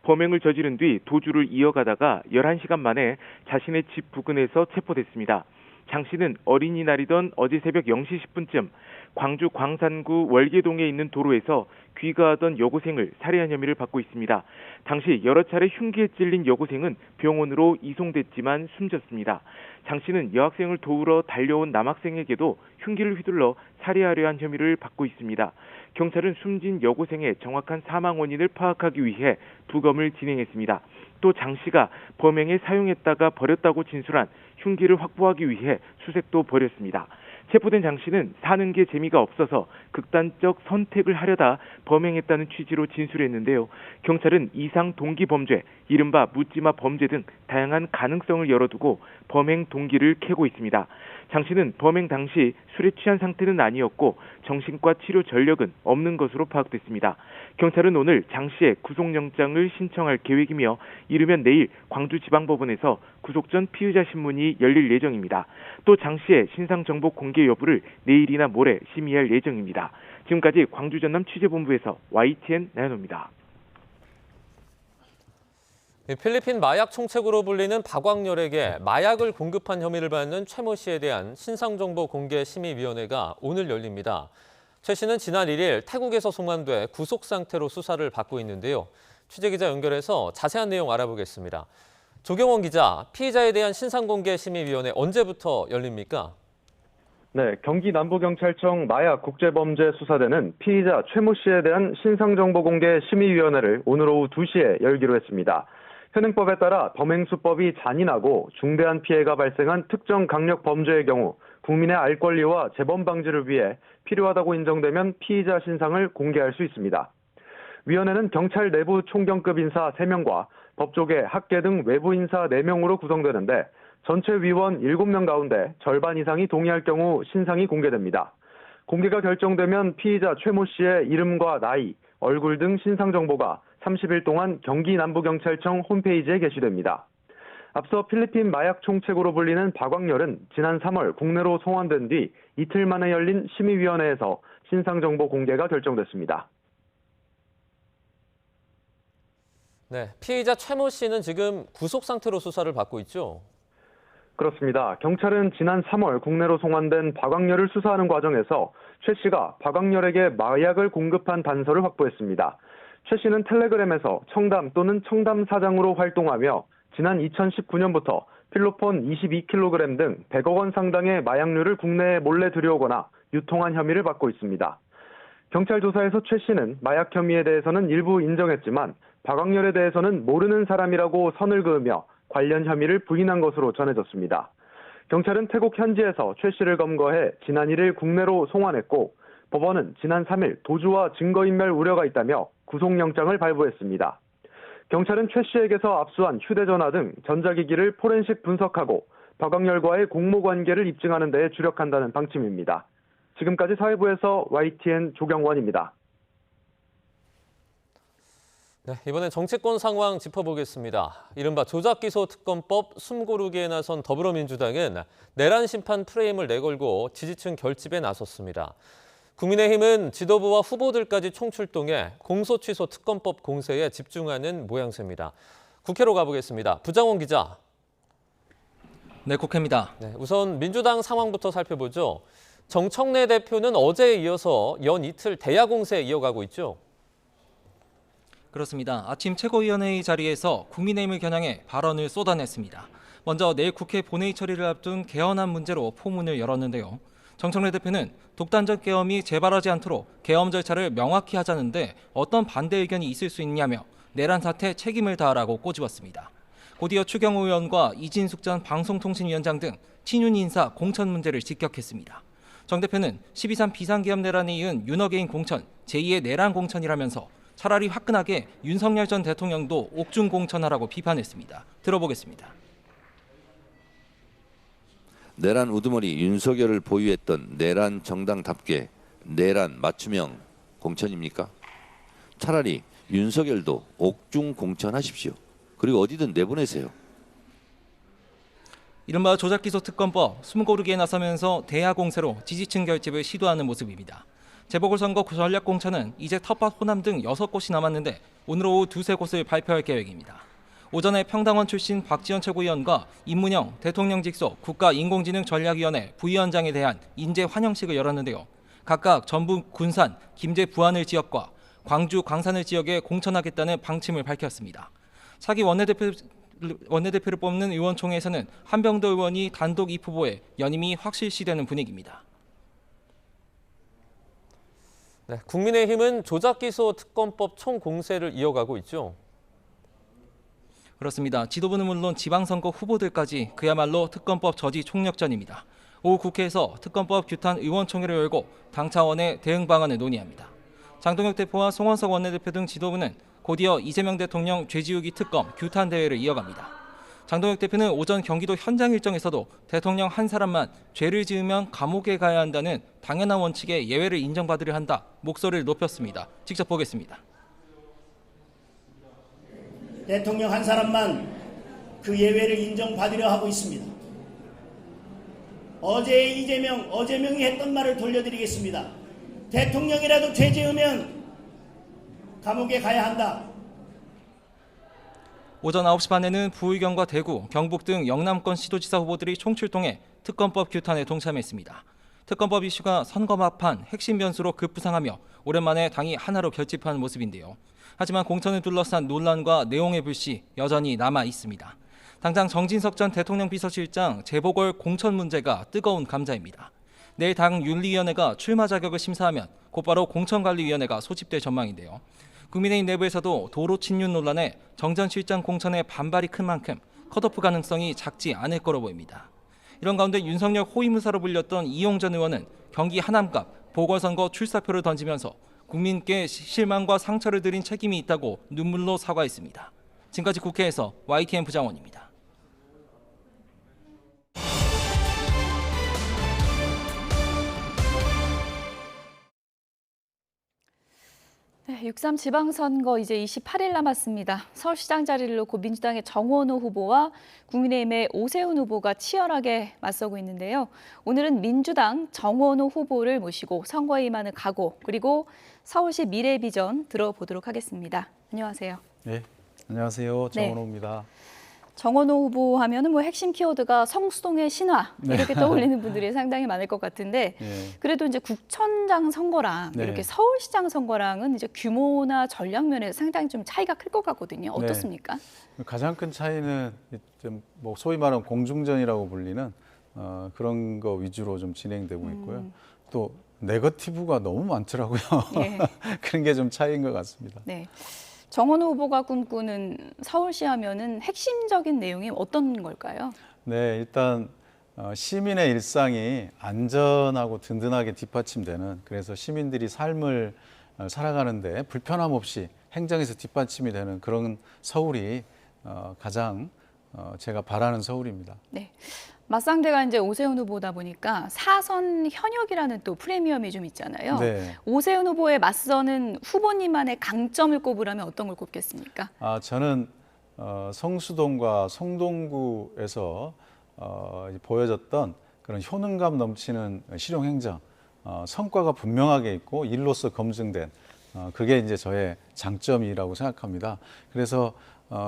범행을 저지른 뒤 도주를 이어가다가 11시간 만에 자신의 집 부근에서 체포됐습니다. 장 씨는 어린이날이던 어제 새벽 0시 10분쯤 광주 광산구 월계동에 있는 도로에서 귀가하던 여고생을 살해한 혐의를 받고 있습니다. 당시 여러 차례 흉기에 찔린 여고생은 병원으로 이송됐지만 숨졌습니다. 장 씨는 여학생을 도우러 달려온 남학생에게도 흉기를 휘둘러 살해하려 한 혐의를 받고 있습니다. 경찰은 숨진 여고생의 정확한 사망 원인을 파악하기 위해 부검을 진행했습니다. 또 장 씨가 범행에 사용했다가 버렸다고 진술한 흉기를 확보하기 위해 수색도 벌였습니다. 체포된 장 씨는 사는 게 재미가 없어서 극단적 선택을 하려다 범행했다는 취지로 진술했는데요. 경찰은 이상 동기 범죄, 이른바 묻지마 범죄 등 다양한 가능성을 열어두고 범행 동기를 캐고 있습니다. 장 씨는 범행 당시 술에 취한 상태는 아니었고 정신과 치료 전력은 없는 것으로 파악됐습니다. 경찰은 오늘 장 씨의 구속영장을 신청할 계획이며 이르면 내일 광주지방법원에서 구속 전 피의자 신문이 열릴 예정입니다. 또 장 씨의 신상정보 공개 여부를 내일이나 모레 심의할 예정입니다. 지금까지 광주 전남 취재본부에서 YTN 나연호입니다. 필리핀 마약 총책으로 불리는 박광렬에게 마약을 공급한 혐의를 받는 최모 씨에 대한 신상정보 공개 심의위원회가 오늘 열립니다. 최 씨는 지난 1일 태국에서 송환돼 구속 상태로 수사를 받고 있는데요. 취재기자 연결해서 자세한 내용 알아보겠습니다. 조경원 기자, 피의자에 대한 신상공개심의위원회 언제부터 열립니까? 네, 경기 남부경찰청 마약국제범죄수사대는 피의자 최모 씨에 대한 신상정보공개심의위원회를 오늘 오후 2시에 열기로 했습니다. 현행법에 따라 범행수법이 잔인하고 중대한 피해가 발생한 특정 강력 범죄의 경우 국민의 알 권리와 재범 방지를 위해 필요하다고 인정되면 피의자 신상을 공개할 수 있습니다. 위원회는 경찰 내부 총경급 인사 3명과 법조계, 학계 등 외부 인사 4명으로 구성되는데 전체 위원 7명 가운데 절반 이상이 동의할 경우 신상이 공개됩니다. 공개가 결정되면 피의자 최모 씨의 이름과 나이, 얼굴 등 신상 정보가 30일 동안 경기 남부경찰청 홈페이지에 게시됩니다. 앞서 필리핀 마약 총책으로 불리는 박광렬은 지난 3월 국내로 송환된 뒤 이틀 만에 열린 심의위원회에서 신상 정보 공개가 결정됐습니다. 네, 피의자 최모 씨는 지금 구속 상태로 수사를 받고 있죠? 그렇습니다. 경찰은 지난 3월 국내로 송환된 박광렬을 수사하는 과정에서 최 씨가 박광렬에게 마약을 공급한 단서를 확보했습니다. 최 씨는 텔레그램에서 청담 또는 청담 사장으로 활동하며 지난 2019년부터 필로폰 22kg 등 100억 원 상당의 마약류를 국내에 몰래 들여오거나 유통한 혐의를 받고 있습니다. 경찰 조사에서 최 씨는 마약 혐의에 대해서는 일부 인정했지만 박광렬에 대해서는 모르는 사람이라고 선을 그으며 관련 혐의를 부인한 것으로 전해졌습니다. 경찰은 태국 현지에서 최 씨를 검거해 지난 1일 국내로 송환했고 법원은 지난 3일 도주와 증거인멸 우려가 있다며 구속영장을 발부했습니다. 경찰은 최 씨에게서 압수한 휴대전화 등 전자기기를 포렌식 분석하고 박광렬과의 공모관계를 입증하는 데 주력한다는 방침입니다. 지금까지 사회부에서 YTN 조경원입니다. 네, 이번엔 정치권 상황 짚어보겠습니다. 이른바 조작기소 특검법 숨고르기에 나선 더불어민주당은 내란 심판 프레임을 내걸고 지지층 결집에 나섰습니다. 국민의힘은 지도부와 후보들까지 총출동해 공소취소 특검법 공세에 집중하는 모양새입니다. 국회로 가보겠습니다. 부장원 기자. 네, 국회입니다. 네, 우선 민주당 상황부터 살펴보죠. 정청래 대표는 어제에 이어서 연 이틀 대야 공세 이어가고 있죠. 그렇습니다. 아침 최고위원회의 자리에서 국민의힘을 겨냥해 발언을 쏟아냈습니다. 먼저 내일 국회 본회의 처리를 앞둔 개헌안 문제로 포문을 열었는데요. 정청래 대표는 독단적 계엄이 재발하지 않도록 계엄 절차를 명확히 하자는데 어떤 반대 의견이 있을 수 있냐며 내란 사태 책임을 다하라고 꼬집었습니다. 곧이어 추경호 의원과 이진숙 전 방송통신위원장 등 친윤 인사 공천 문제를 직격했습니다. 정 대표는 12.3 비상계엄 내란에 이은 윤어게인 공천, 제2의 내란 공천이라면서 차라리 화끈하게 윤석열 전 대통령도 옥중 공천하라고 비판했습니다. 들어보겠습니다. 내란 우두머리 윤석열을 보유했던 내란 정당답게 내란 맞춤형 공천입니까? 차라리 윤석열도 옥중 공천하십시오. 그리고 어디든 내보내세요. 이른바 조작기소 특검법 숨고르기에 나서면서 대야 공세로 지지층 결집을 시도하는 모습입니다. 재보궐선거 전략공천은 이제 텃밭 호남 등 6곳이 남았는데 오늘 오후 2-3곳을 발표할 계획입니다. 오전에 평당원 출신 박지원 최고위원과 임문영 대통령 직속 국가인공지능전략위원회 부위원장에 대한 인재 환영식을 열었는데요. 각각 전북 군산, 김제 부안을 지역과 광주 광산을 지역에 공천하겠다는 방침을 밝혔습니다. 차기 원내대표를 뽑는 의원총회에서는 한병도 의원이 단독 입후보에 연임이 확실시되는 분위기입니다. 네, 국민의힘은 조작기소 특검법 총공세를 이어가고 있죠. 그렇습니다. 지도부는 물론 지방선거 후보들까지 그야말로 특검법 저지 총력전입니다. 오후 국회에서 특검법 규탄 의원총회를 열고 당 차원의 대응 방안을 논의합니다. 장동혁 대표와 송원석 원내대표 등 지도부는 곧이어 이재명 대통령 죄지우기 특검 규탄 대회를 이어갑니다. 장동혁 대표는 오전 경기도 현장 일정에서도 대통령 한 사람만 죄를 지으면 감옥에 가야 한다는 당연한 원칙에 예외를 인정받으려 한다 목소리를 높였습니다. 직접 보겠습니다. 대통령 한 사람만 그 예외를 인정받으려 하고 있습니다. 어제 어제명이 했던 말을 돌려드리겠습니다. 대통령이라도 죄 지으면 감옥에 가야 한다. 오전 9시 반에는 부의경과 대구, 경북 등 영남권 시도지사 후보들이 총출동해 특검법 규탄에 동참했습니다. 특검법 이슈가 선거 막판 핵심 변수로 급부상하며 오랜만에 당이 하나로 결집한 모습인데요. 하지만 공천을 둘러싼 논란과 내용의 불씨 여전히 남아 있습니다. 당장 정진석 전 대통령 비서실장 재보궐 공천 문제가 뜨거운 감자입니다. 내일 당 윤리위원회가 출마 자격을 심사하면 곧바로 공천관리위원회가 소집될 전망인데요. 국민의힘 내부에서도 도로 침륜 논란에 정 전 실장 공천에 반발이 큰 만큼 컷오프 가능성이 작지 않을 거로 보입니다. 이런 가운데 윤석열 호위무사로 불렸던 이용전 의원은 경기 하남갑 보궐선거 출사표를 던지면서 국민께 실망과 상처를 드린 책임이 있다고 눈물로 사과했습니다. 지금까지 국회에서 YTN 부장원입니다. 네, 6.3 지방선거 이제 28일 남았습니다. 서울시장 자리를 놓고 민주당의 정원호 후보와 국민의힘의 오세훈 후보가 치열하게 맞서고 있는데요. 오늘은 민주당 정원호 후보를 모시고 선거에 임하는 각오 그리고 서울시 미래 비전 들어보도록 하겠습니다. 안녕하세요. 네, 안녕하세요. 정원호입니다. 정원호 후보 하면은 뭐 핵심 키워드가 성수동의 신화 이렇게 떠올리는 분들이 상당히 많을 것 같은데 그래도 이제 국천장 선거랑 이렇게 서울시장 선거랑은 이제 규모나 전략 면에서 상당히 좀 차이가 클 것 같거든요. 어떻습니까? 가장 큰 차이는 좀 뭐 소위 말하는 공중전이라고 불리는 그런 거 위주로 좀 진행되고 있고요. 또 네거티브가 너무 많더라고요. 그런 게 좀 차이인 것 같습니다. 네. 정원호 후보가 꿈꾸는 서울시 하면은 핵심적인 내용이 어떤 걸까요? 네, 일단 시민의 일상이 안전하고 든든하게 뒷받침되는 그래서 시민들이 삶을 살아가는데 불편함 없이 행정에서 뒷받침이 되는 그런 서울이 가장 제가 바라는 서울입니다. 네. 맞상대가 이제 오세훈 후보다 보니까 사선 현역이라는 또 프리미엄이 좀 있잖아요. 네. 오세훈 후보에 맞서는 후보님만의 강점을 꼽으라면 어떤 걸 꼽겠습니까? 저는 성수동과 성동구에서 보여졌던 그런 효능감 넘치는 실용행정, 성과가 분명하게 있고 일로서 검증된 그게 이제 저의 장점이라고 생각합니다. 그래서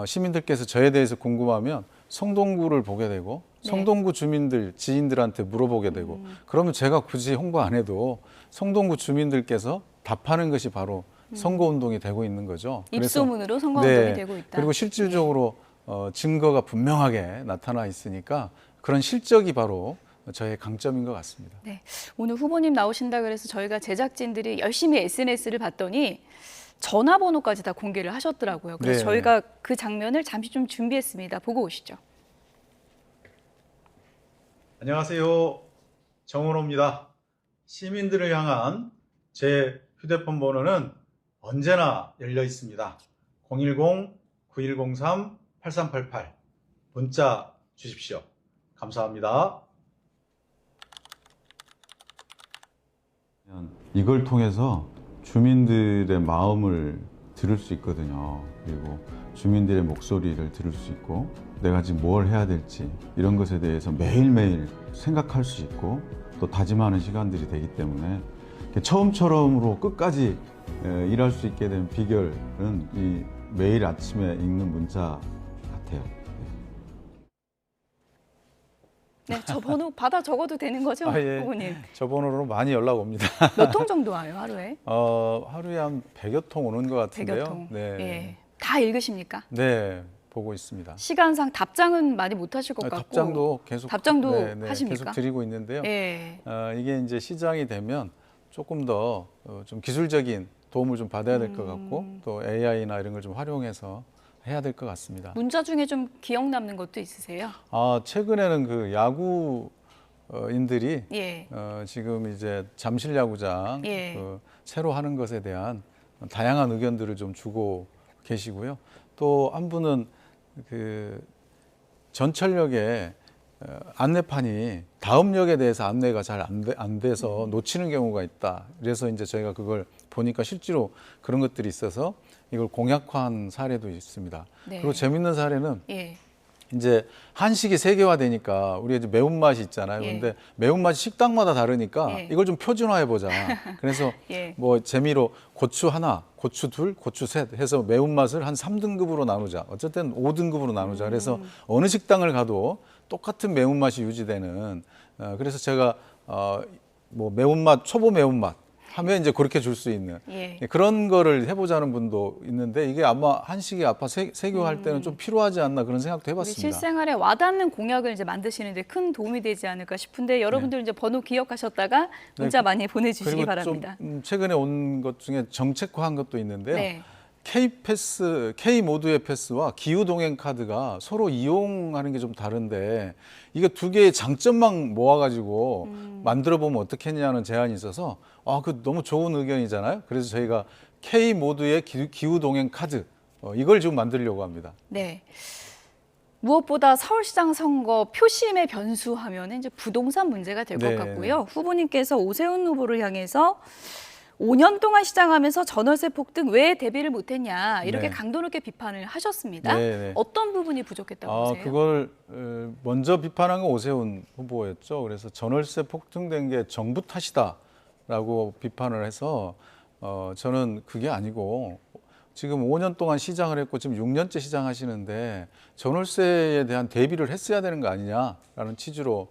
시민들께서 저에 대해서 궁금하면 성동구를 보게 되고 성동구 주민들, 지인들한테 물어보게 되고 그러면 제가 굳이 홍보 안 해도 성동구 주민들께서 답하는 것이 바로 선거운동이 되고 있는 거죠. 입소문으로 선거운동이 되고 있다. 그리고 실질적으로 증거가 분명하게 나타나 있으니까 그런 실적이 바로 저의 강점인 것 같습니다. 네, 오늘 후보님 나오신다 그래서 저희가 제작진들이 열심히 SNS를 봤더니 전화번호까지 다 공개를 하셨더라고요. 그래서 저희가 그 장면을 잠시 좀 준비했습니다. 보고 오시죠. 안녕하세요. 정원호입니다. 시민들을 향한 제 휴대폰 번호는 언제나 열려 있습니다. 010-9103-8388 문자 주십시오. 감사합니다. 이걸 통해서 주민들의 마음을 들을 수 있거든요. 그리고 주민들의 목소리를 들을 수 있고 내가 지금 뭘 해야 될지 이런 것에 대해서 매일매일 생각할 수 있고 또 다짐하는 시간들이 되기 때문에 처음처럼으로 끝까지 일할 수 있게 된 비결은 이 매일 아침에 읽는 문자 같아요. 네, 저 번호 받아 적어도 되는 거죠, 후보님? 저 번호로 많이 연락 옵니다. 몇 통 정도 와요, 하루에? 하루에 한 100여 통 오는 것 같은데요. 100여 통. 네. 예. 다 읽으십니까? 네, 보고 있습니다. 시간상 답장은 많이 못 하실 것 같고. 답장도 계속 하십니까? 계속 드리고 있는데요. 예. 이게 이제 시장이 되면 조금 더 좀 기술적인 도움을 좀 받아야 될 것 같고 또 AI나 이런 걸 좀 활용해서 해야 될 것 같습니다. 문자 중에 좀 기억 남는 것도 있으세요? 최근에는 그 야구인들이 예. 지금 이제 잠실 야구장 예. 새로 하는 것에 대한 다양한 의견들을 좀 주고 계시고요. 또 한 분은 그 전철역에 안내판이 다음 역에 대해서 안내가 잘 안 돼서 놓치는 경우가 있다. 그래서 이제 저희가 그걸 보니까 실제로 그런 것들이 있어서 이걸 공약화한 사례도 있습니다. 네. 그리고 재밌는 사례는 예. 이제 한식이 세계화되니까 우리가 이제 매운맛이 있잖아요. 그런데 매운맛이 식당마다 다르니까 이걸 좀 표준화해보자. 그래서 뭐 재미로 고추 하나, 고추 둘, 고추 셋 해서 매운맛을 한 3등급으로 나누자. 어쨌든 5등급으로 나누자. 그래서 어느 식당을 가도 똑같은 매운맛이 유지되는 그래서 제가 뭐 매운맛, 초보 매운맛 하면 이제 그렇게 줄 수 있는 예. 그런 거를 해보자는 분도 있는데 이게 아마 한식이 아파 세교할 때는 좀 필요하지 않나 그런 생각도 우리 해봤습니다. 실생활에 와닿는 공약을 이제 만드시는데 큰 도움이 되지 않을까 싶은데 여러분들 이제 번호 기억하셨다가 문자 많이 보내주시기 그리고 바랍니다. 좀 최근에 온 것 중에 정책화한 것도 있는데요. 네. K패스, K모드의 패스와 기후동행 카드가 서로 이용하는 게 좀 다른데 이게 두 개의 장점만 모아가지고 만들어 보면 어떻겠냐는 제안이 있어서 그 너무 좋은 의견이잖아요. 그래서 저희가 K모드의 기후동행 카드 이걸 좀 만들려고 합니다. 네. 무엇보다 서울시장 선거 표심의 변수하면 이제 부동산 문제가 될 것 네. 같고요. 후보님께서 오세훈 후보를 향해서 5년 동안 시장하면서 전월세 폭등 왜 대비를 못했냐 이렇게 네. 강도 높게 비판을 하셨습니다. 네, 네. 어떤 부분이 부족했다고 보세요? 그걸 먼저 비판한 건 오세훈 후보였죠. 그래서 전월세 폭등된 게 정부 탓이다라고 비판을 해서 저는 그게 아니고 지금 5년 동안 시장을 했고 지금 6년째 시장하시는데 전월세에 대한 대비를 했어야 되는 거 아니냐라는 취지로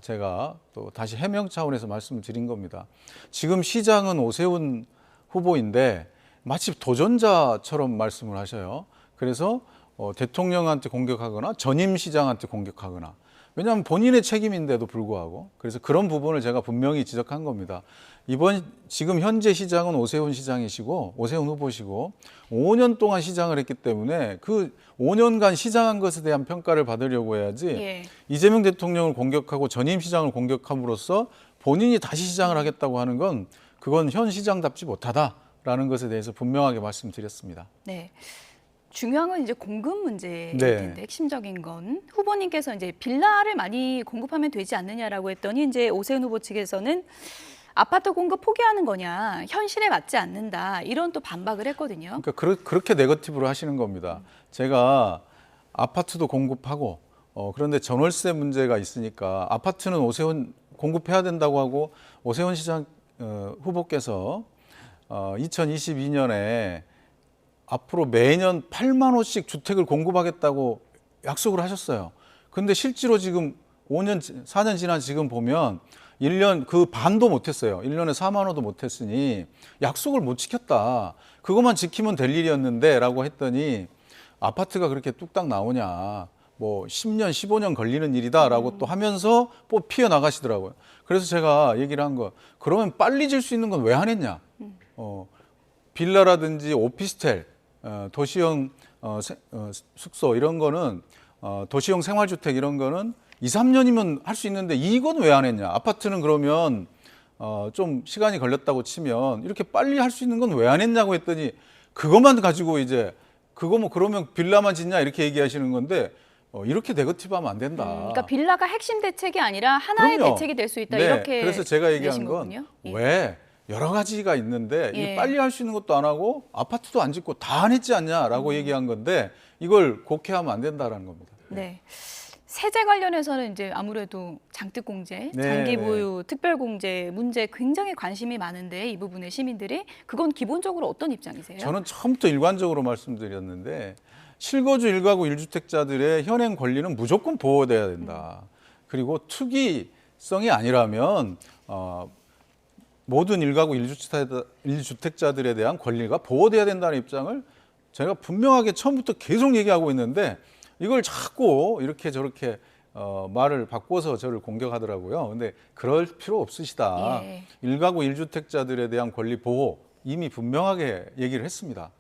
제가 또 다시 해명 차원에서 말씀을 드린 겁니다. 지금 시장은 오세훈 후보인데 마치 도전자처럼 말씀을 하셔요. 그래서 대통령한테 공격하거나 전임 시장한테 공격하거나 왜냐하면 본인의 책임인데도 불구하고 그래서 그런 부분을 제가 분명히 지적한 겁니다. 지금 현재 시장은 오세훈 시장이시고 오세훈 후보시고 5년 동안 시장을 했기 때문에 그 5년간 시장한 것에 대한 평가를 받으려고 해야지 예. 이재명 대통령을 공격하고 전임 시장을 공격함으로써 본인이 다시 시장을 하겠다고 하는 건 그건 현 시장답지 못하다라는 것에 대해서 분명하게 말씀드렸습니다. 네. 중요한 건 이제 공급 문제일 네. 텐데 핵심적인 건 후보님께서 이제 빌라를 많이 공급하면 되지 않느냐라고 했더니 이제 오세훈 후보 측에서는 아파트 공급 포기하는 거냐 현실에 맞지 않는다 이런 또 반박을 했거든요. 그러니까 그렇게 네거티브로 하시는 겁니다. 제가 아파트도 공급하고 그런데 전월세 문제가 있으니까 아파트는 오세훈 공급해야 된다고 하고 오세훈 시장 후보께서 2022년에 앞으로 매년 8만 호씩 주택을 공급하겠다고 약속을 하셨어요. 근데 실제로 지금 4년 지난 지금 보면 1년 그 반도 못했어요. 1년에 4만 호도 못했으니 약속을 못 지켰다. 그것만 지키면 될 일이었는데 라고 했더니 아파트가 그렇게 뚝딱 나오냐. 뭐 10년, 15년 걸리는 일이다라고 또 하면서 또 피어나가시더라고요. 그래서 제가 얘기를 한 거 그러면 빨리 질 수 있는 건 왜 안 했냐. 빌라라든지 오피스텔, 도시형 숙소 이런 거는 도시형 생활주택 이런 거는 2, 3년이면 할 수 있는데 이건 왜 안 했냐. 아파트는 그러면 좀 시간이 걸렸다고 치면 이렇게 빨리 할 수 있는 건 왜 안 했냐고 했더니 그것만 가지고 이제 그거 뭐 그러면 빌라만 짓냐 이렇게 얘기하시는 건데 이렇게 네거티브하면 안 된다. 그러니까 빌라가 핵심 대책이 아니라 하나의 그럼요. 대책이 될 수 있다 네, 이렇게 그래서 제가 얘기한 내신 건 거군요. 예. 왜 여러 가지가 있는데 예. 이 빨리 할 수 있는 것도 안 하고 아파트도 안 짓고 다 안 했지 않냐라고 얘기한 건데 이걸 곡해하면 안 된다라는 겁니다. 네. 세제 관련해서는 이제 아무래도 장특공제, 네, 장기보유, 특별공제 문제 굉장히 관심이 많은데 이 부분에 시민들이 그건 기본적으로 어떤 입장이세요? 저는 처음부터 일관적으로 말씀드렸는데 실거주 1가구 1주택자들의 현행 권리는 무조건 보호돼야 된다. 그리고 투기성이 아니라면 모든 1가구 1주택자들에 대한 권리가 보호돼야 된다는 입장을 제가 분명하게 처음부터 계속 얘기하고 있는데 이걸 자꾸 이렇게 저렇게 말을 바꿔서 저를 공격하더라고요. 근데 그럴 필요 없으시다. 예. 1가구 1주택자들에 대한 권리 보호 이미 분명하게 얘기를 했습니다.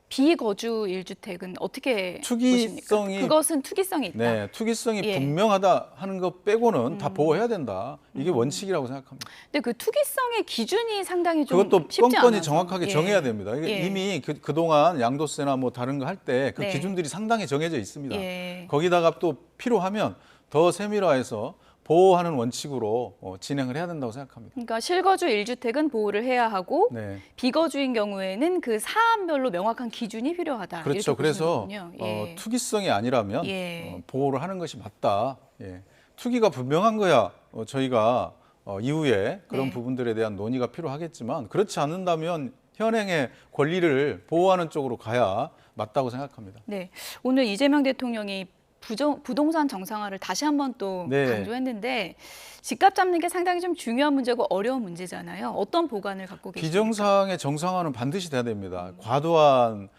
비거주 1주택은 어떻게 보십니까? 그것은 투기성이 있다. 네, 투기성이 예. 분명하다 하는 것 빼고는 다 보호해야 된다. 이게 원칙이라고 생각합니다. 근데 그 투기성의 기준이 상당히 좀 그것도 쉽지 뻔뻔히 않아서. 정확하게 예. 정해야 됩니다. 이게 예. 이미 그동안 양도세나 뭐 다른 거 할 때 그 네. 기준들이 상당히 정해져 있습니다. 예. 거기다가 또 필요하면 더 세밀화해서 보호하는 원칙으로 진행을 해야 된다고 생각합니다. 그러니까 실거주 1주택은 보호를 해야 하고 네. 비거주인 경우에는 그 사안별로 명확한 기준이 필요하다. 그렇죠. 이렇게 그래서 보시는 거군요. 예. 투기성이 아니라면 예. 보호를 하는 것이 맞다. 예. 투기가 분명한 거야 저희가 이후에 그런 네. 부분들에 대한 논의가 필요하겠지만 그렇지 않는다면 현행의 권리를 보호하는 쪽으로 가야 맞다고 생각합니다. 네, 오늘 이재명 대통령이 부동산 정상화를 다시 한번 또 네. 강조했는데 집값 잡는 게 상당히 좀 중요한 문제고 어려운 문제잖아요. 어떤 보관을 갖고 계십니까? 비정상의 정상화는 반드시 돼야 됩니다. 과도한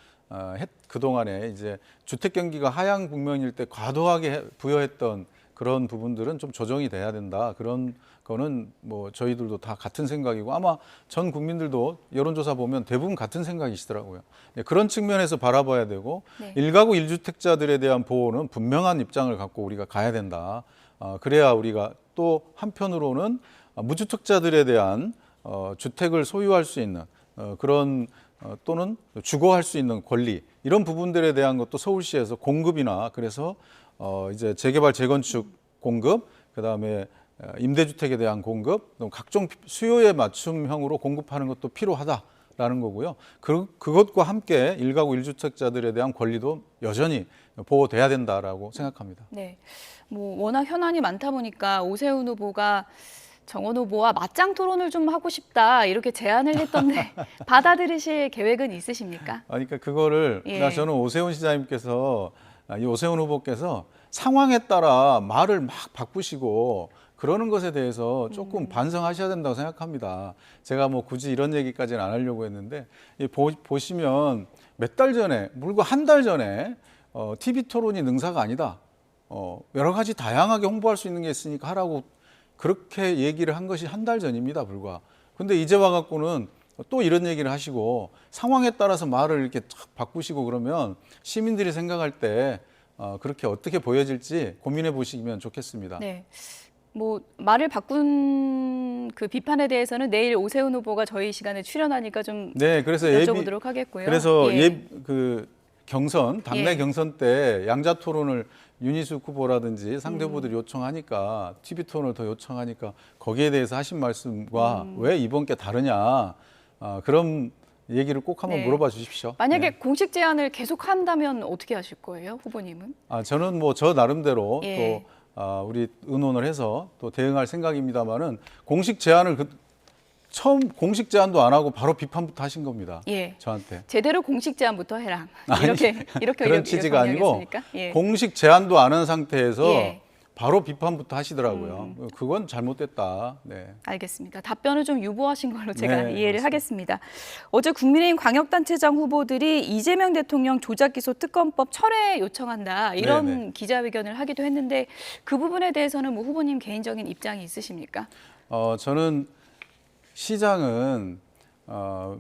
그동안에 이제 주택 경기가 하향 국면일 때 과도하게 부여했던 그런 부분들은 좀 조정이 돼야 된다. 그런 거는 뭐 저희들도 다 같은 생각이고 아마 전 국민들도 여론조사 보면 대부분 같은 생각이시더라고요. 네, 그런 측면에서 바라봐야 되고 네. 1가구 1주택자들에 대한 보호는 분명한 입장을 갖고 우리가 가야 된다. 그래야 우리가 또 한편으로는 무주택자들에 대한 주택을 소유할 수 있는 그런 또는 주거할 수 있는 권리 이런 부분들에 대한 것도 서울시에서 공급이나 그래서 이제 재개발 재건축 공급 그다음에 임대주택에 대한 공급, 각종 수요에 맞춤형으로 공급하는 것도 필요하다라는 거고요. 그것과 함께 1가구 1주택자들에 대한 권리도 여전히 보호돼야 된다라고 생각합니다. 네, 뭐 워낙 현안이 많다 보니까 오세훈 후보가 정원 후보와 맞짱 토론을 좀 하고 싶다 이렇게 제안을 했던데 받아들이실 계획은 있으십니까? 그러니까 그거를 예. 저는 오세훈 시장님께서 이 오세훈 후보께서 상황에 따라 말을 막 바꾸시고 그러는 것에 대해서 조금 반성하셔야 된다고 생각합니다. 제가 뭐 굳이 이런 얘기까지는 안 하려고 했는데 보시면 몇 달 전에, 물고 한 달 전에 TV 토론이 능사가 아니다. 여러 가지 다양하게 홍보할 수 있는 게 있으니까 하라고 그렇게 얘기를 한 것이 한 달 전입니다, 불과. 근데 이제 와갖고는 또 이런 얘기를 하시고 상황에 따라서 말을 이렇게 탁 바꾸시고 그러면 시민들이 생각할 때 그렇게 어떻게 보여질지 고민해 보시면 좋겠습니다. 네. 뭐 말을 바꾼 그 비판에 대해서는 내일 오세훈 후보가 저희 시간에 출연하니까 좀 네, 그래서 여쭤보도록 하겠고요. 그래서 예. 그 경선 당내 예. 경선 때 양자 토론을 윤희숙 후보라든지 상대 후보들이 요청하니까 TV 토론을 더 요청하니까 거기에 대해서 하신 말씀과 왜 이번 게 다르냐 그런 얘기를 꼭 한번 네. 물어봐 주십시오. 만약에 네. 공식 제안을 계속 한다면 어떻게 하실 거예요, 후보님은? 저는 뭐 저 나름대로 예. 또 우리 의논을 해서 또 대응할 생각입니다만은 공식 제안을 처음 공식 제안도 안 하고 바로 비판부터 하신 겁니다. 예. 저한테. 제대로 공식 제안부터 해라. 이렇게 그런 취지가 아니고 예. 공식 제안도 안 한 상태에서 예. 바로 비판부터 하시더라고요. 그건 잘못됐다. 네. 알겠습니다. 답변을 좀 유보하신 걸로 제가 네, 이해를 맞습니다. 하겠습니다. 어제 국민의힘 광역단체장 후보들이 이재명 대통령 조작기소 특검법 철회 요청한다 이런 네네. 기자회견을 하기도 했는데 그 부분에 대해서는 뭐 후보님 개인적인 입장이 있으십니까? 저는 시장은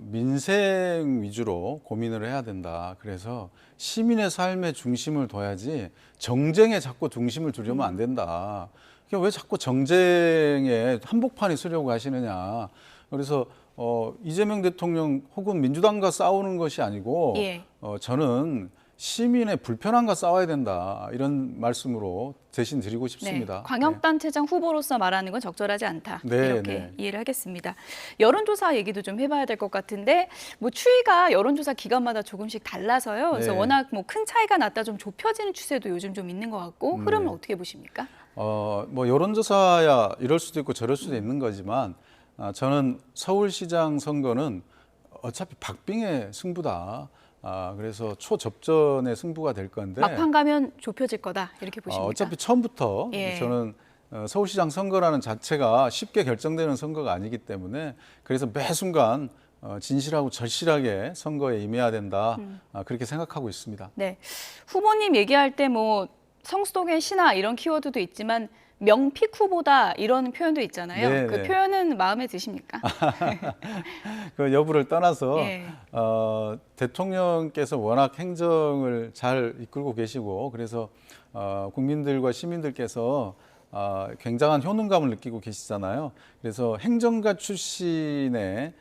민생 위주로 고민을 해야 된다. 그래서 시민의 삶의 중심을 둬야지 정쟁에 자꾸 중심을 두려면 안 된다. 왜 자꾸 정쟁에 한복판에 서려고 하시느냐. 그래서 이재명 대통령 혹은 민주당과 싸우는 것이 아니고 예. 저는 시민의 불편함과 싸워야 된다. 이런 말씀으로 대신 드리고 싶습니다. 네, 광역단체장 후보로서 말하는 건 적절하지 않다. 네, 이렇게 네. 이해를 하겠습니다. 여론조사 얘기도 좀 해봐야 될 것 같은데 뭐 추이가 여론조사 기간마다 조금씩 달라서요. 그래서 네. 워낙 뭐 큰 차이가 났다 좀 좁혀지는 추세도 요즘 좀 있는 것 같고 흐름은 네. 어떻게 보십니까? 뭐 여론조사야 이럴 수도 있고 저럴 수도 있는 거지만 저는 서울시장 선거는 어차피 박빙의 승부다. 그래서 초접전의 승부가 될 건데 막판 가면 좁혀질 거다 이렇게 보십니까? 어차피 처음부터 예. 저는 서울시장 선거라는 자체가 쉽게 결정되는 선거가 아니기 때문에 그래서 매 순간 진실하고 절실하게 선거에 임해야 된다 그렇게 생각하고 있습니다. 네, 후보님 얘기할 때 뭐 성수동의 신화 이런 키워드도 있지만 명픽 후보다 이런 표현도 있잖아요. 네, 그 네. 표현은 마음에 드십니까? 그 여부를 떠나서 예. 대통령께서 워낙 행정을 잘 이끌고 계시고 그래서 국민들과 시민들께서 굉장한 효능감을 느끼고 계시잖아요. 그래서 행정가 출신의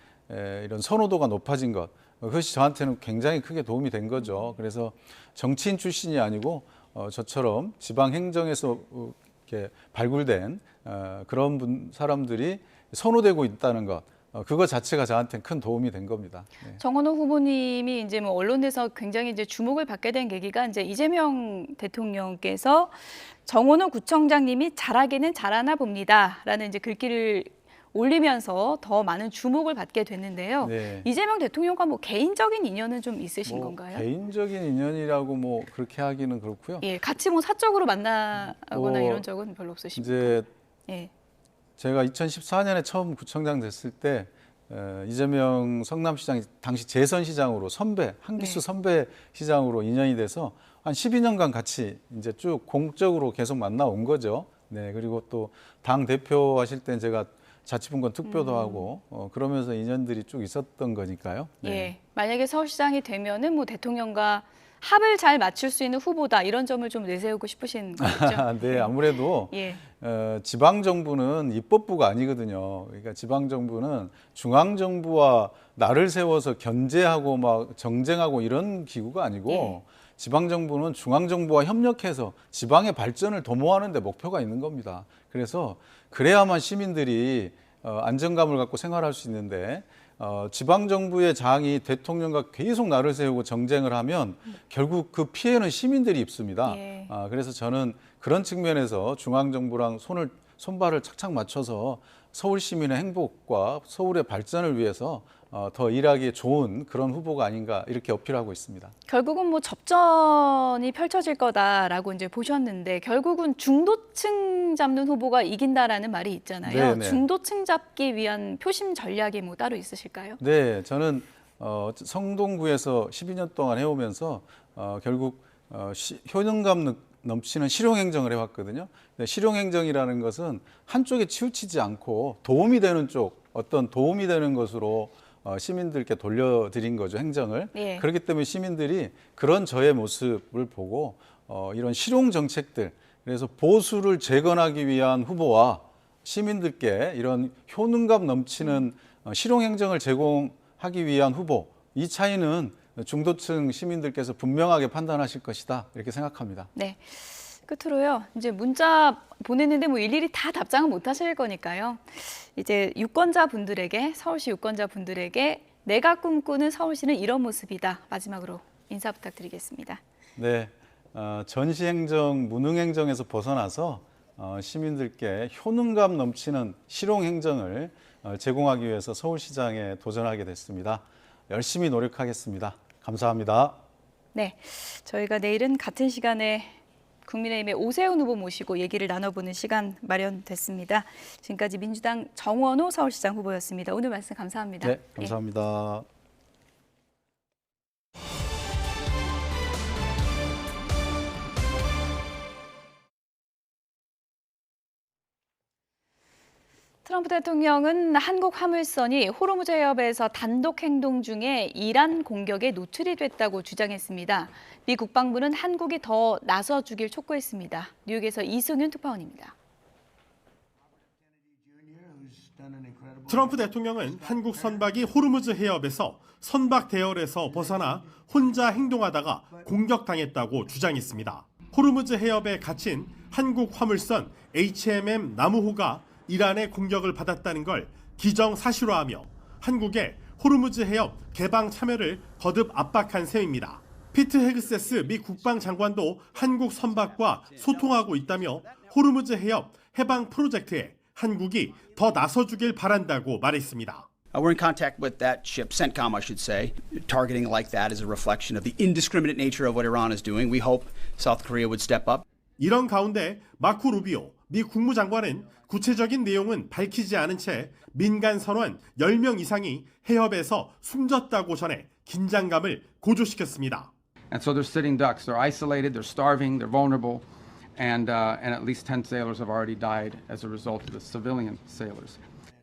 이런 선호도가 높아진 것 그것이 저한테는 굉장히 크게 도움이 된 거죠. 그래서 정치인 출신이 아니고 저처럼 지방 행정에서 이렇게 발굴된 그런 사람들이 선호되고 있다는 것, 그거 자체가 저한테는 큰 도움이 된 겁니다. 네. 정원호 후보님이 이제 뭐 언론에서 굉장히 이제 주목을 받게 된 계기가 이제 이재명 대통령께서 정원호 구청장님이 잘하기는 잘하나 봅니다라는 이제 글귀를 올리면서 더 많은 주목을 받게 됐는데요. 네. 이재명 대통령과 뭐 개인적인 인연은 좀 있으신 건가요? 개인적인 인연이라고 뭐 그렇게 하기는 그렇고요. 예, 같이 뭐 사적으로 만나거나 이런 적은 별로 없으십니까? 이제 예. 제가 2014년에 처음 구청장 됐을 때 이재명 성남시장이 당시 재선시장으로 한기수 선배 시장으로 인연이 돼서 한 12년간 같이 이제 쭉 공적으로 계속 만나온 거죠. 네, 그리고 또 당 대표 하실 땐 제가 자치분권 투표도 하고 그러면서 인연들이 쭉 있었던 거니까요. 네. 예, 만약에 서울시장이 되면은 뭐 대통령과 합을 잘 맞출 수 있는 후보다 이런 점을 좀 내세우고 싶으신 거죠? 네, 아무래도 예. 지방 정부는 입법부가 아니거든요. 그러니까 지방 정부는 중앙 정부와 나를 세워서 견제하고 막 정쟁하고 이런 기구가 아니고 예. 지방 정부는 중앙 정부와 협력해서 지방의 발전을 도모하는 데 목표가 있는 겁니다. 그래서 그래야만 시민들이 안정감을 갖고 생활할 수 있는데 지방 정부의 장이 대통령과 계속 나를 세우고 정쟁을 하면 결국 그 피해는 시민들이 입습니다. 예. 그래서 저는 그런 측면에서 중앙 정부랑 손발을 착착 맞춰서 서울 시민의 행복과 서울의 발전을 위해서 더 일하기 좋은 그런 후보가 아닌가 이렇게 어필하고 있습니다. 결국은 뭐 접전이 펼쳐질 거다라고 이제 보셨는데 결국은 중도층 잡는 후보가 이긴다라는 말이 있잖아요. 네네. 중도층 잡기 위한 표심 전략이 뭐 따로 있으실까요? 네, 저는 성동구에서 12년 동안 해오면서 결국 효능감 넘치는 실용행정을 해왔거든요. 실용행정이라는 것은 한쪽에 치우치지 않고 도움이 되는 쪽, 어떤 도움이 되는 것으로 시민들께 돌려드린 거죠, 행정을. 예. 그렇기 때문에 시민들이 그런 저의 모습을 보고 이런 실용 정책들, 그래서 보수를 재건하기 위한 후보와 시민들께 이런 효능감 넘치는 실용 행정을 제공하기 위한 후보, 이 차이는 중도층 시민들께서 분명하게 판단하실 것이다 이렇게 생각합니다. 네. 끝으로요. 이제 문자 보냈는데 뭐 일일이 다 답장은 못 하실 거니까요. 이제 유권자분들에게, 서울시 유권자분들에게 내가 꿈꾸는 서울시는 이런 모습이다. 마지막으로 인사 부탁드리겠습니다. 네. 전시행정, 무능행정에서 벗어나서 시민들께 효능감 넘치는 실용행정을 제공하기 위해서 서울시장에 도전하게 됐습니다. 열심히 노력하겠습니다. 감사합니다. 네, 저희가 내일은 같은 시간에 국민의힘의 오세훈 후보 모시고 얘기를 나눠보는 시간 마련됐습니다. 지금까지 민주당 정원호 서울시장 후보였습니다. 오늘 말씀 감사합니다. 네, 감사합니다. 트럼프 대통령은 한국 화물선이 호르무즈 해협에서 단독 행동 중에 이란 공격에 노출이 됐다고 주장했습니다. 미 국방부는 한국이 더 나서주길 촉구했습니다. 뉴욕에서 이승윤 특파원입니다. 트럼프 대통령은 한국 선박이 호르무즈 해협에서 선박 대열에서 벗어나 혼자 행동하다가 공격당했다고 주장했습니다. 호르무즈 해협에 갇힌 한국 화물선 HMM 나무호가 이란의 공격을 받았다는 걸 기정사실화하며 한국의 호르무즈 해협 개방 참여를 거듭 압박한 셈입니다. 피트 헤그세스 미 국방장관도 한국 선박과 소통하고 있다며 호르무즈 해협 해방 프로젝트에 한국이 더 나서주길 바란다고 말했습니다. We're in contact with that ship, CENTCOM, I should say. Targeting like that is a reflection of the indiscriminate nature of what Iran is doing. We hope South Korea would step up. 이런 가운데 마코 루비오 미 국무장관은 구체적인 내용은 밝히지 않은 채 민간 선원 10명 이상이 해협에서 숨졌다고 전해 긴장감을 고조시켰습니다. And so they're sitting ducks. They're isolated. They're starving. They're vulnerable. And at least 10 sailors have already died as a result of the civilian sailors.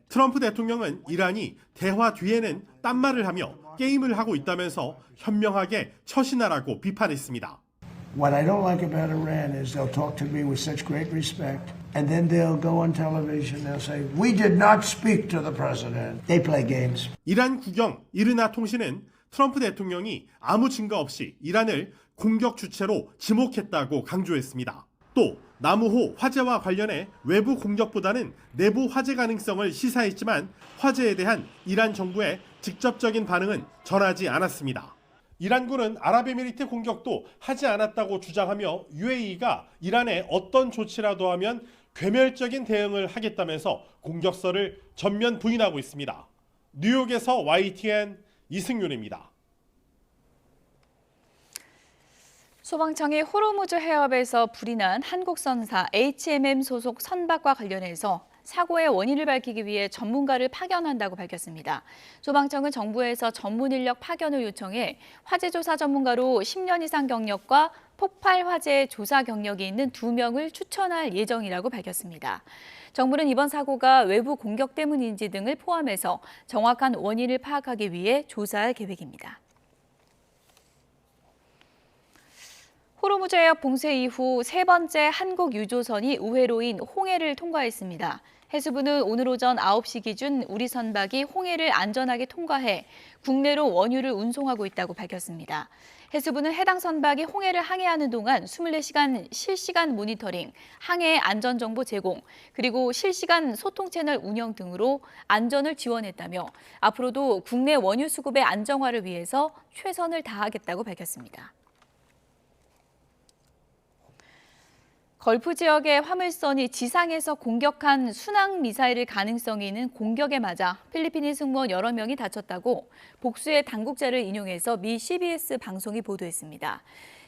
트럼프 대통령은 이란이 대화 뒤에는 딴말을 하며 게임을 하고 있다면서 현명하게 처신하라고 비판했습니다. What I don't like about Iran is they'll talk to me with such great respect, and then they'll go on television, they'll say, we did not speak to the president. They play games. 이란 국영 이르나 통신은 트럼프 대통령이 아무 증거 없이 이란을 공격 주체로 지목했다고 강조했습니다. 또 나무호 화재와 관련해 외부 공격보다는 내부 화재 가능성을 시사했지만 화재에 대한 이란 정부의 직접적인 반응은 전하지 않았습니다. 이란군은 아랍에미리트 공격도 하지 않았다고 주장하며 UAE가 이란에 어떤 조치라도 하면 괴멸적인 대응을 하겠다면서 공격설을 전면 부인하고 있습니다. 뉴욕에서 YTN 이승윤입니다. 소방청이 호르무즈 해협에서 불이 난 한국 선사 HMM 소속 선박과 관련해서 사고의 원인을 밝히기 위해 전문가를 파견한다고 밝혔습니다. 소방청은 정부에서 전문 인력 파견을 요청해 화재 조사 전문가로 10년 이상 경력과 폭발 화재 조사 경력이 있는 2명을 추천할 예정이라고 밝혔습니다. 정부는 이번 사고가 외부 공격 때문인지 등을 포함해서 정확한 원인을 파악하기 위해 조사할 계획입니다. 호르무즈 해협 봉쇄 이후 세 번째 한국 유조선이 우회로인 홍해를 통과했습니다. 해수부는 오늘 오전 9시 기준 우리 선박이 홍해를 안전하게 통과해 국내로 원유를 운송하고 있다고 밝혔습니다. 해수부는 해당 선박이 홍해를 항해하는 동안 24시간 실시간 모니터링, 항해 안전정보 제공, 그리고 실시간 소통 채널 운영 등으로 안전을 지원했다며 앞으로도 국내 원유 수급의 안정화를 위해서 최선을 다하겠다고 밝혔습니다. 걸프 지역의 화물선이 지상에서 공격한 순항 미사일을 가능성이 있는 공격에 맞아 필리핀인 승무원 여러 명이 다쳤다고 복수의 당국자를 인용해서 미 CBS 방송이 보도했습니다.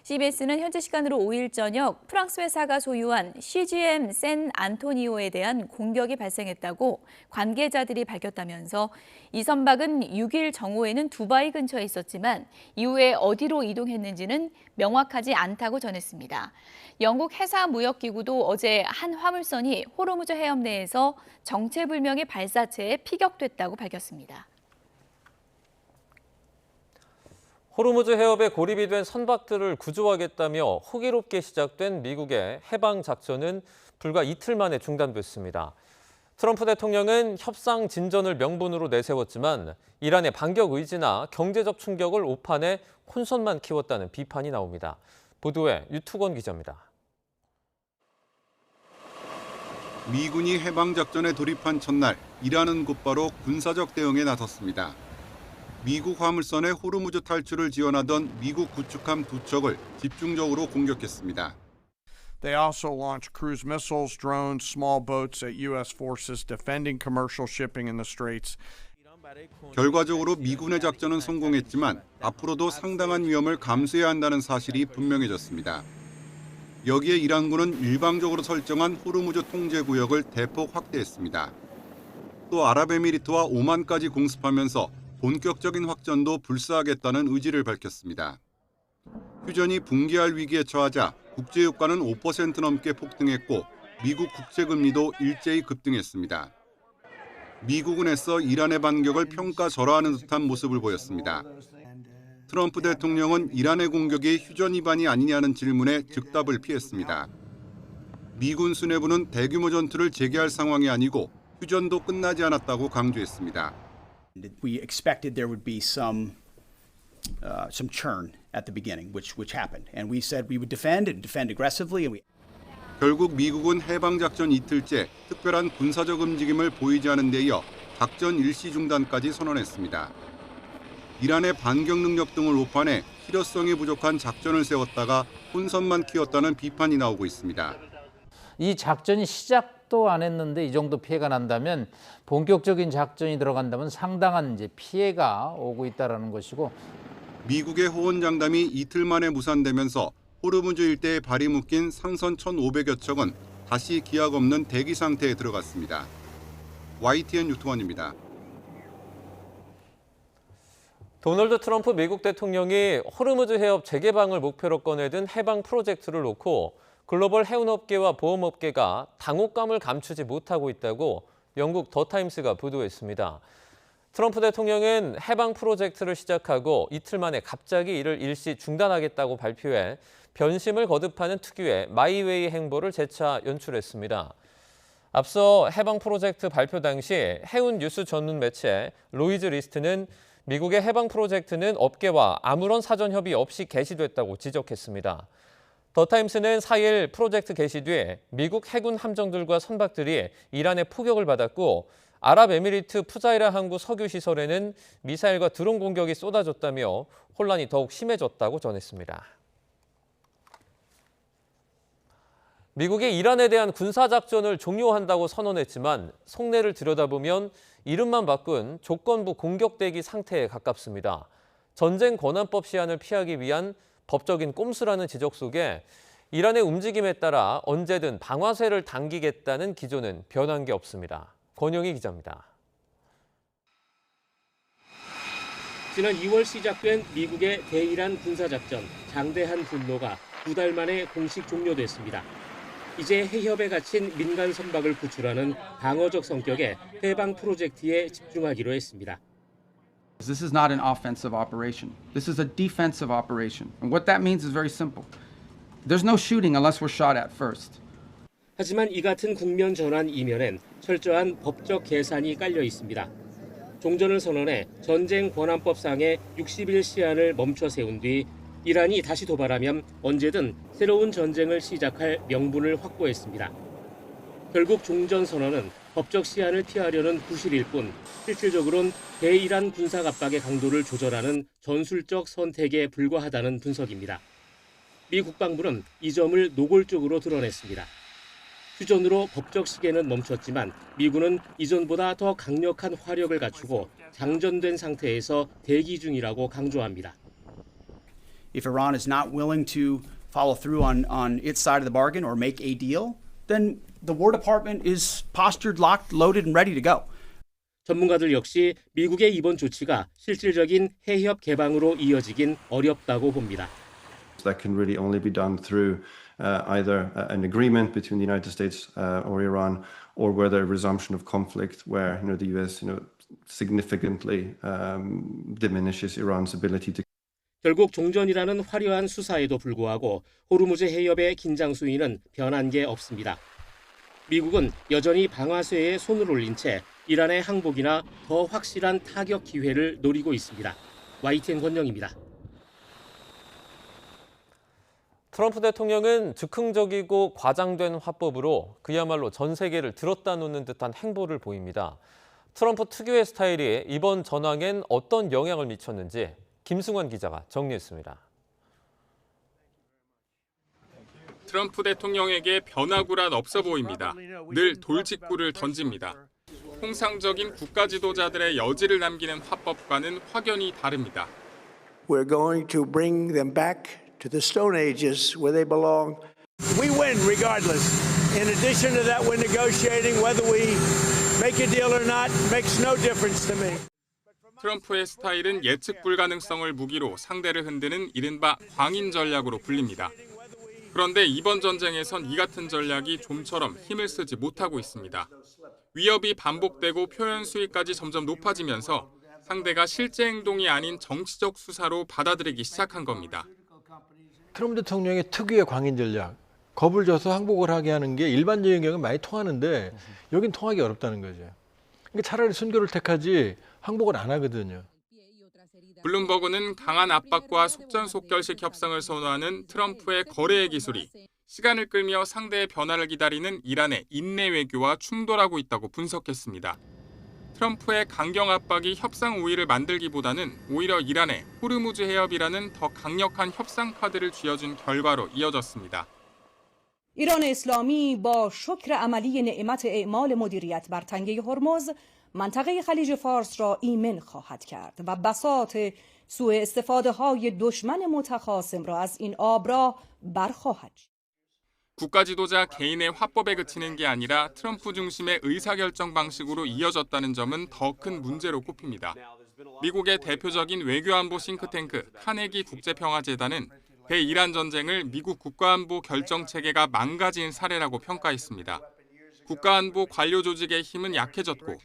CBS는 현지 시간으로 5일 저녁 프랑스 회사가 소유한 CGM 샌 안토니오에 대한 공격이 발생했다고 관계자들이 밝혔다면서 이 선박은 6일 정오에는 두바이 근처에 있었지만 이후에 어디로 이동했는지는 명확하지 않다고 전했습니다. 영국 해사무역기구도 어제 한 화물선이 호르무즈 해협 내에서 정체불명의 발사체에 피격됐다고 밝혔습니다. 호르무즈 해협에 고립이 된 선박들을 구조하겠다며 호기롭게 시작된 미국의 해방 작전은 불과 이틀 만에 중단됐습니다. 트럼프 대통령은 협상 진전을 명분으로 내세웠지만 이란의 반격 의지나 경제적 충격을 오판해 혼선만 키웠다는 비판이 나옵니다. 보도에 유투건 기자입니다. 미군이 해방작전에 돌입한 첫날, 이란은 곧바로 군사적 대응에 나섰습니다. 미국 화물선의 호르무즈 탈출을 지원하던 미국 구축함 2척을 집중적으로 공격했습니다. They also launched cruise missiles, drones, small boats at U.S. forces defending commercial shipping in the Straits. 결과적으로 미군의 작전은 성공했지만 앞으로도 상당한 위험을 감수해야 한다는 사실이 분명해졌습니다. 여기에 이란군은 일방적으로 설정한 호르무즈 통제 구역을 대폭 확대했습니다. 또 아랍에미리트와 오만까지 공습하면서 본격적인 확전도 불사하겠다는 의지를 밝혔습니다. 휴전이 붕괴할 위기에 처하자 국제유가는 5% 넘게 폭등했고 미국 국채금리도 일제히 급등했습니다. 미국은 애써 이란의 반격을 평가절하하는 듯한 모습을 보였습니다. 트럼프 대통령은 이란의 공격이 휴전 위반이 아니냐는 질문에 즉답을 피했습니다. 미군 수뇌부는 대규모 전투를 재개할 상황이 아니고 휴전도 끝나지 않았다고 강조했습니다. We expected there would be some churn at the beginning, which happened, and we said we would defend aggressively, and we. 결국 미국은 해방작전 이틀째 특별한 군사적 움직임을 보이지 않은 데 이어 작전 일시 중단까지 선언했습니다. 이란의 반격 능력 등을 오판해 실효성이 부족한 작전을 세웠다가 혼선만 키웠다는 비판이 나오고 있습니다. 이 작전이 시작도 안 했는데 이 정도 피해가 난다면 본격적인 작전이 들어간다면 상당한 이제 피해가 오고 있다는 것이고 미국의 호언장담이 이틀 만에 무산되면서 호르무즈 일대에 발이 묶인 상선 1,500여 척은 다시 기약 없는 대기 상태에 들어갔습니다. YTN 유투원입니다. 도널드 트럼프 미국 대통령이 호르무즈 해협 재개방을 목표로 꺼내든 해방 프로젝트를 놓고 글로벌 해운업계와 보험업계가 당혹감을 감추지 못하고 있다고 영국 더타임스가 보도했습니다. 트럼프 대통령은 해방 프로젝트를 시작하고 이틀 만에 갑자기 이를 일시 중단하겠다고 발표해 변심을 거듭하는 특유의 마이웨이 행보를 재차 연출했습니다. 앞서 해방 프로젝트 발표 당시 해운 뉴스 전문 매체 로이즈 리스트는 미국의 해방 프로젝트는 업계와 아무런 사전 협의 없이 개시됐다고 지적했습니다. 더타임스는 4일 프로젝트 개시 뒤 미국 해군 함정들과 선박들이 이란의 포격을 받았고 아랍에미리트 푸자이라 항구 석유 시설에는 미사일과 드론 공격이 쏟아졌다며 혼란이 더욱 심해졌다고 전했습니다. 미국이 이란에 대한 군사작전을 종료한다고 선언했지만 속내를 들여다보면 이름만 바꾼 조건부 공격대기 상태에 가깝습니다. 전쟁 권한법 시한을 피하기 위한 법적인 꼼수라는 지적 속에 이란의 움직임에 따라 언제든 방아쇠를 당기겠다는 기조는 변한 게 없습니다. 권영희 기자입니다. 지난 2월 시작된 미국의 대이란 군사작전 장대한 분노가 2달 만에 공식 종료됐습니다. 이제 해협에 갇힌 민간 선박을 구출하는 방어적 성격의 해방 프로젝트에 집중하기로 했습니다. This is not an offensive operation. This is a defensive operation. And what that means is very simple. There's no shooting unless we're shot at first. 하지만 이 같은 국면 전환 이면엔 철저한 법적 계산이 깔려 있습니다. 종전을 선언해 전쟁 권한법상의 60일 시한을 멈춰 세운 뒤 이란이 다시 도발하면 언제든 새로운 전쟁을 시작할 명분을 확보했습니다. 결국 종전 선언은 법적 시한을 피하려는 구실일 뿐 실질적으로는 대이란 군사 압박의 강도를 조절하는 전술적 선택에 불과하다는 분석입니다. 미 국방부는 이 점을 노골적으로 드러냈습니다. 휴전으로 법적 시계는 멈췄지만 미군은 이전보다 더 강력한 화력을 갖추고 장전된 상태에서 대기 중이라고 강조합니다. If Iran is not willing to follow through on its side of the bargain or make a deal, then the War Department is postured, locked, loaded, and ready to go. 전문가들 역시 미국의 이번 조치가 실질적인 해협 개방으로 이어지긴 어렵다고 봅니다. That can really only be done through either an agreement between the United States or Iran, or whether a resumption of conflict where the U.S. significantly diminishes Iran's ability to. 결국 종전이라는 화려한 수사에도 불구하고 호르무즈 해협의 긴장 수위는 변한 게 없습니다. 미국은 여전히 방아쇠에 손을 올린 채 이란의 항복이나 더 확실한 타격 기회를 노리고 있습니다. YTN 권영입니다. 트럼프 대통령은 즉흥적이고 과장된 화법으로 그야말로 전 세계를 들었다 놓는 듯한 행보를 보입니다. 트럼프 특유의 스타일이 이번 전황엔 어떤 영향을 미쳤는지 김승환 기자가 정리했습니다. 트럼프 대통령에게 변화구란 없어 보입니다. 늘 돌직구를 던집니다. 통상적인 국가 지도자들의 여지를 남기는 화법과는 확연히 다릅니다. We're going to bring them back to the Stone Ages where they belong. We win regardless. In addition to that, we're negotiating whether we make a deal or not. Makes no difference to me. 트럼프의 스타일은 예측 불가능성을 무기로 상대를 흔드는 이른바 광인 전략으로 불립니다. 그런데 이번 전쟁에선 이 같은 전략이 좀처럼 힘을 쓰지 못하고 있습니다. 위협이 반복되고 표현 수위까지 점점 높아지면서 상대가 실제 행동이 아닌 정치적 수사로 받아들이기 시작한 겁니다. 트럼프 대통령의 특유의 광인 전략, 겁을 줘서 항복을 하게 하는 게 일반적인 경우는 많이 통하는데 여긴 통하기 어렵다는 거죠. 그러니까 차라리 순교를 택하지 항복을 안 하거든요. 블룸버그는 강한 압박과 속전속결식 협상을 선호하는 트럼프의 거래의 기술이 시간을 끌며 상대의 변화를 기다리는 이란의 인내 외교와 충돌하고 있다고 분석했습니다. 트럼프의 강경 압박이 협상 우위를 만들기보다는 오히려 이란의 호르무즈 해협이라는 더 강력한 협상 카드를 쥐어준 결과로 이어졌습니다. ایران اسلامی با شکر عملی نعمت اعمال مدیریت بر تنگه هرمز منطقه خلیج فارس را ایمن خواهد کرد و بساط سوء استفاده های دشمن متخاصم را از این آب را برخواهد. 국가 지도자 개인의 화법에 그치는 게 아니라 트럼프 중심의 의사결정 방식으로 이어졌다는 점은 더 큰 문제로 꼽힙니다. 미국의 대표적인 외교안보 싱크탱크 카네기 국제평화재단은 대이란 전쟁을 미국 국가안보 결정체계가 망가진 사례라고 평가했습니다. 국가안보 관료 조직의 힘은 약해졌고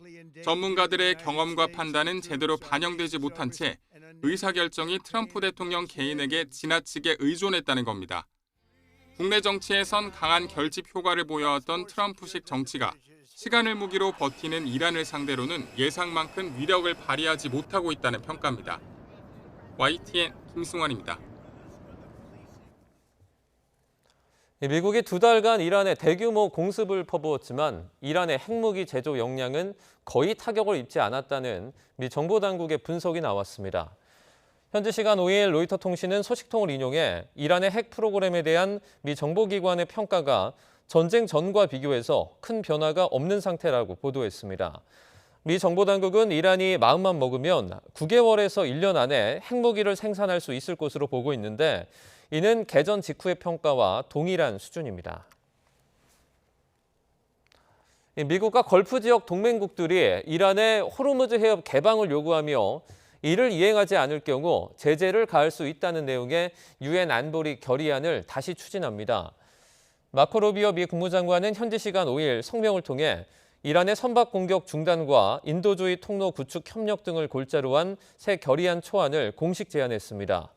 전문가들의 경험과 판단은 제대로 반영되지 못한 채 의사결정이 트럼프 대통령 개인에게 지나치게 의존했다는 겁니다. 국내 정치에선 강한 결집 효과를 보여왔던 트럼프식 정치가 시간을 무기로 버티는 이란을 상대로는 예상만큼 위력을 발휘하지 못하고 있다는 평가입니다. YTN 김승환입니다. 미국이 2달간 이란에 대규모 공습을 퍼부었지만 이란의 핵무기 제조 역량은 거의 타격을 입지 않았다는 미 정보당국의 분석이 나왔습니다. 현지 시간 5일 로이터 통신은 소식통을 인용해 이란의 핵 프로그램에 대한 미 정보기관의 평가가 전쟁 전과 비교해서 큰 변화가 없는 상태라고 보도했습니다. 미 정보당국은 이란이 마음만 먹으면 9개월에서 1년 안에 핵무기를 생산할 수 있을 것으로 보고 있는데 이는 개전 직후의 평가와 동일한 수준입니다. 미국과 걸프 지역 동맹국들이 이란의 호르무즈 해협 개방을 요구하며 이를 이행하지 않을 경우 제재를 가할 수 있다는 내용의 유엔 안보리 결의안을 다시 추진합니다. 마코 루비오 미 국무장관은 현지 시간 5일 성명을 통해 이란의 선박 공격 중단과 인도주의 통로 구축 협력 등을 골자로 한 새 결의안 초안을 공식 제안했습니다.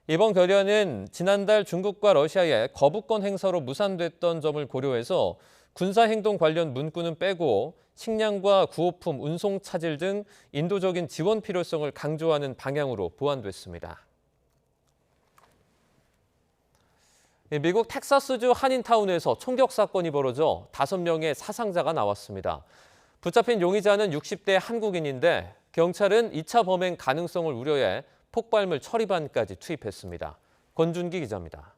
이번 결의안은 지난달 중국과 러시아의 거부권 행사로 무산됐던 점을 고려해서 군사행동 관련 문구는 빼고 식량과 구호품 운송 차질 등 인도적인 지원 필요성을 강조하는 방향으로 보완됐습니다. 미국 텍사스주 한인타운에서 총격 사건이 벌어져 5명의 사상자가 나왔습니다. 붙잡힌 용의자는 60대 한국인인데 경찰은 2차 범행 가능성을 우려해 폭발물 처리반까지 투입했습니다. 권준기 기자입니다.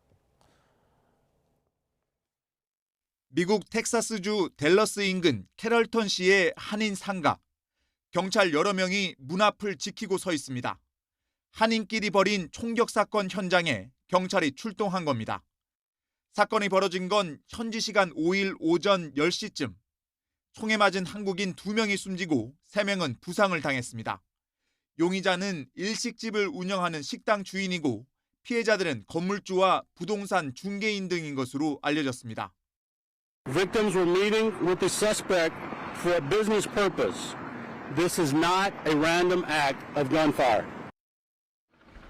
미국 텍사스주 댈러스 인근 캐럴턴시의 한인 상가. 경찰 여러 명이 문 앞을 지키고 서 있습니다. 한인끼리 벌인 총격 사건 현장에 경찰이 출동한 겁니다. 사건이 벌어진 건 현지 시간 5일 오전 10시쯤. 총에 맞은 한국인 2명이 숨지고 3명은 부상을 당했습니다. 용의자는 일식집을 운영하는 식당 주인이고 피해자들은 건물주와 부동산 중개인 등인 것으로 알려졌습니다. Victims were meeting with the suspect for a business purpose. This is not a random act of gunfire.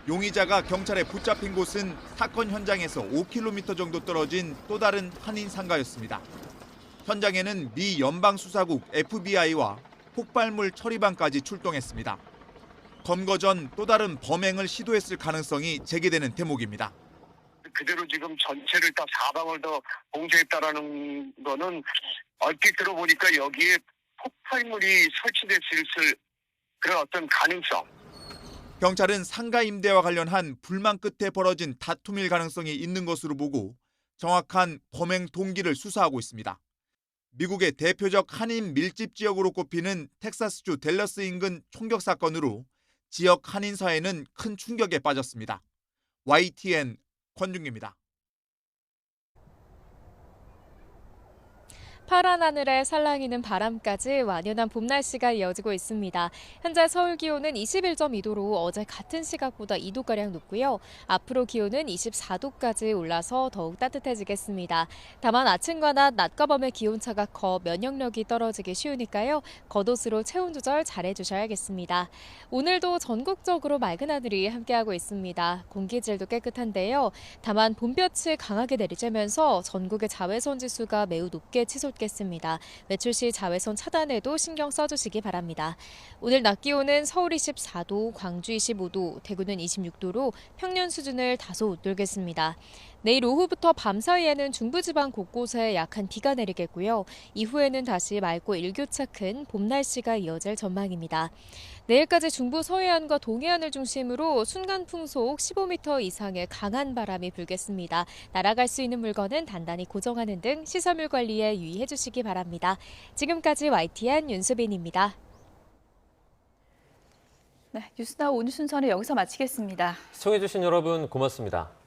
용의자가 경찰에 붙잡힌 곳은 사건 현장에서 5km 정도 떨어진 또 다른 한인 상가였습니다. 현장에는 미 연방수사국 FBI와 폭발물 처리반까지 출동했습니다. 검거 전 또 다른 범행을 시도했을 가능성이 제기되는 대목입니다. 그대로 지금 전체를 다 사방을 더 봉쇄했다라는 거는 얼핏 들어보니까 여기에 폭발물이 설치됐을 그런 어떤 가능성. 경찰은 상가 임대와 관련한 불만 끝에 벌어진 다툼일 가능성이 있는 것으로 보고 정확한 범행 동기를 수사하고 있습니다. 미국의 대표적 한인 밀집 지역으로 꼽히는 텍사스주 댈러스 인근 총격 사건으로 지역 한인 사회는 큰 충격에 빠졌습니다. YTN 권준기입니다. 파란 하늘에 살랑이는 바람까지 완연한 봄 날씨가 이어지고 있습니다. 현재 서울 기온은 21.2도로 어제 같은 시각보다 2도가량 높고요. 앞으로 기온은 24도까지 올라서 더욱 따뜻해지겠습니다. 다만 아침과 낮과 밤의 기온차가 커 면역력이 떨어지기 쉬우니까요. 겉옷으로 체온 조절 잘해주셔야겠습니다. 오늘도 전국적으로 맑은 하늘이 함께하고 있습니다. 공기질도 깨끗한데요. 다만 봄볕이 강하게 내리쬐면서 전국의 자외선 지수가 매우 높게 치솟겠습니다. 외출 시 자외선 차단에도 신경 써주시기 바랍니다. 오늘 낮 기온은 서울 24도, 광주 25도, 대구는 26도로 평년 수준을 다소 웃돌겠습니다. 내일 오후부터 밤 사이에는 중부지방 곳곳에 약한 비가 내리겠고요. 이후에는 다시 맑고 일교차 큰 봄 날씨가 이어질 전망입니다. 내일까지 중부 서해안과 동해안을 중심으로 순간 풍속 15m 이상의 강한 바람이 불겠습니다. 날아갈 수 있는 물건은 단단히 고정하는 등 시설물 관리에 유의해 주시기 바랍니다. 지금까지 YTN 윤수빈입니다. 네, 뉴스나우 오늘 순서는 여기서 마치겠습니다. 시청해주신 여러분 고맙습니다.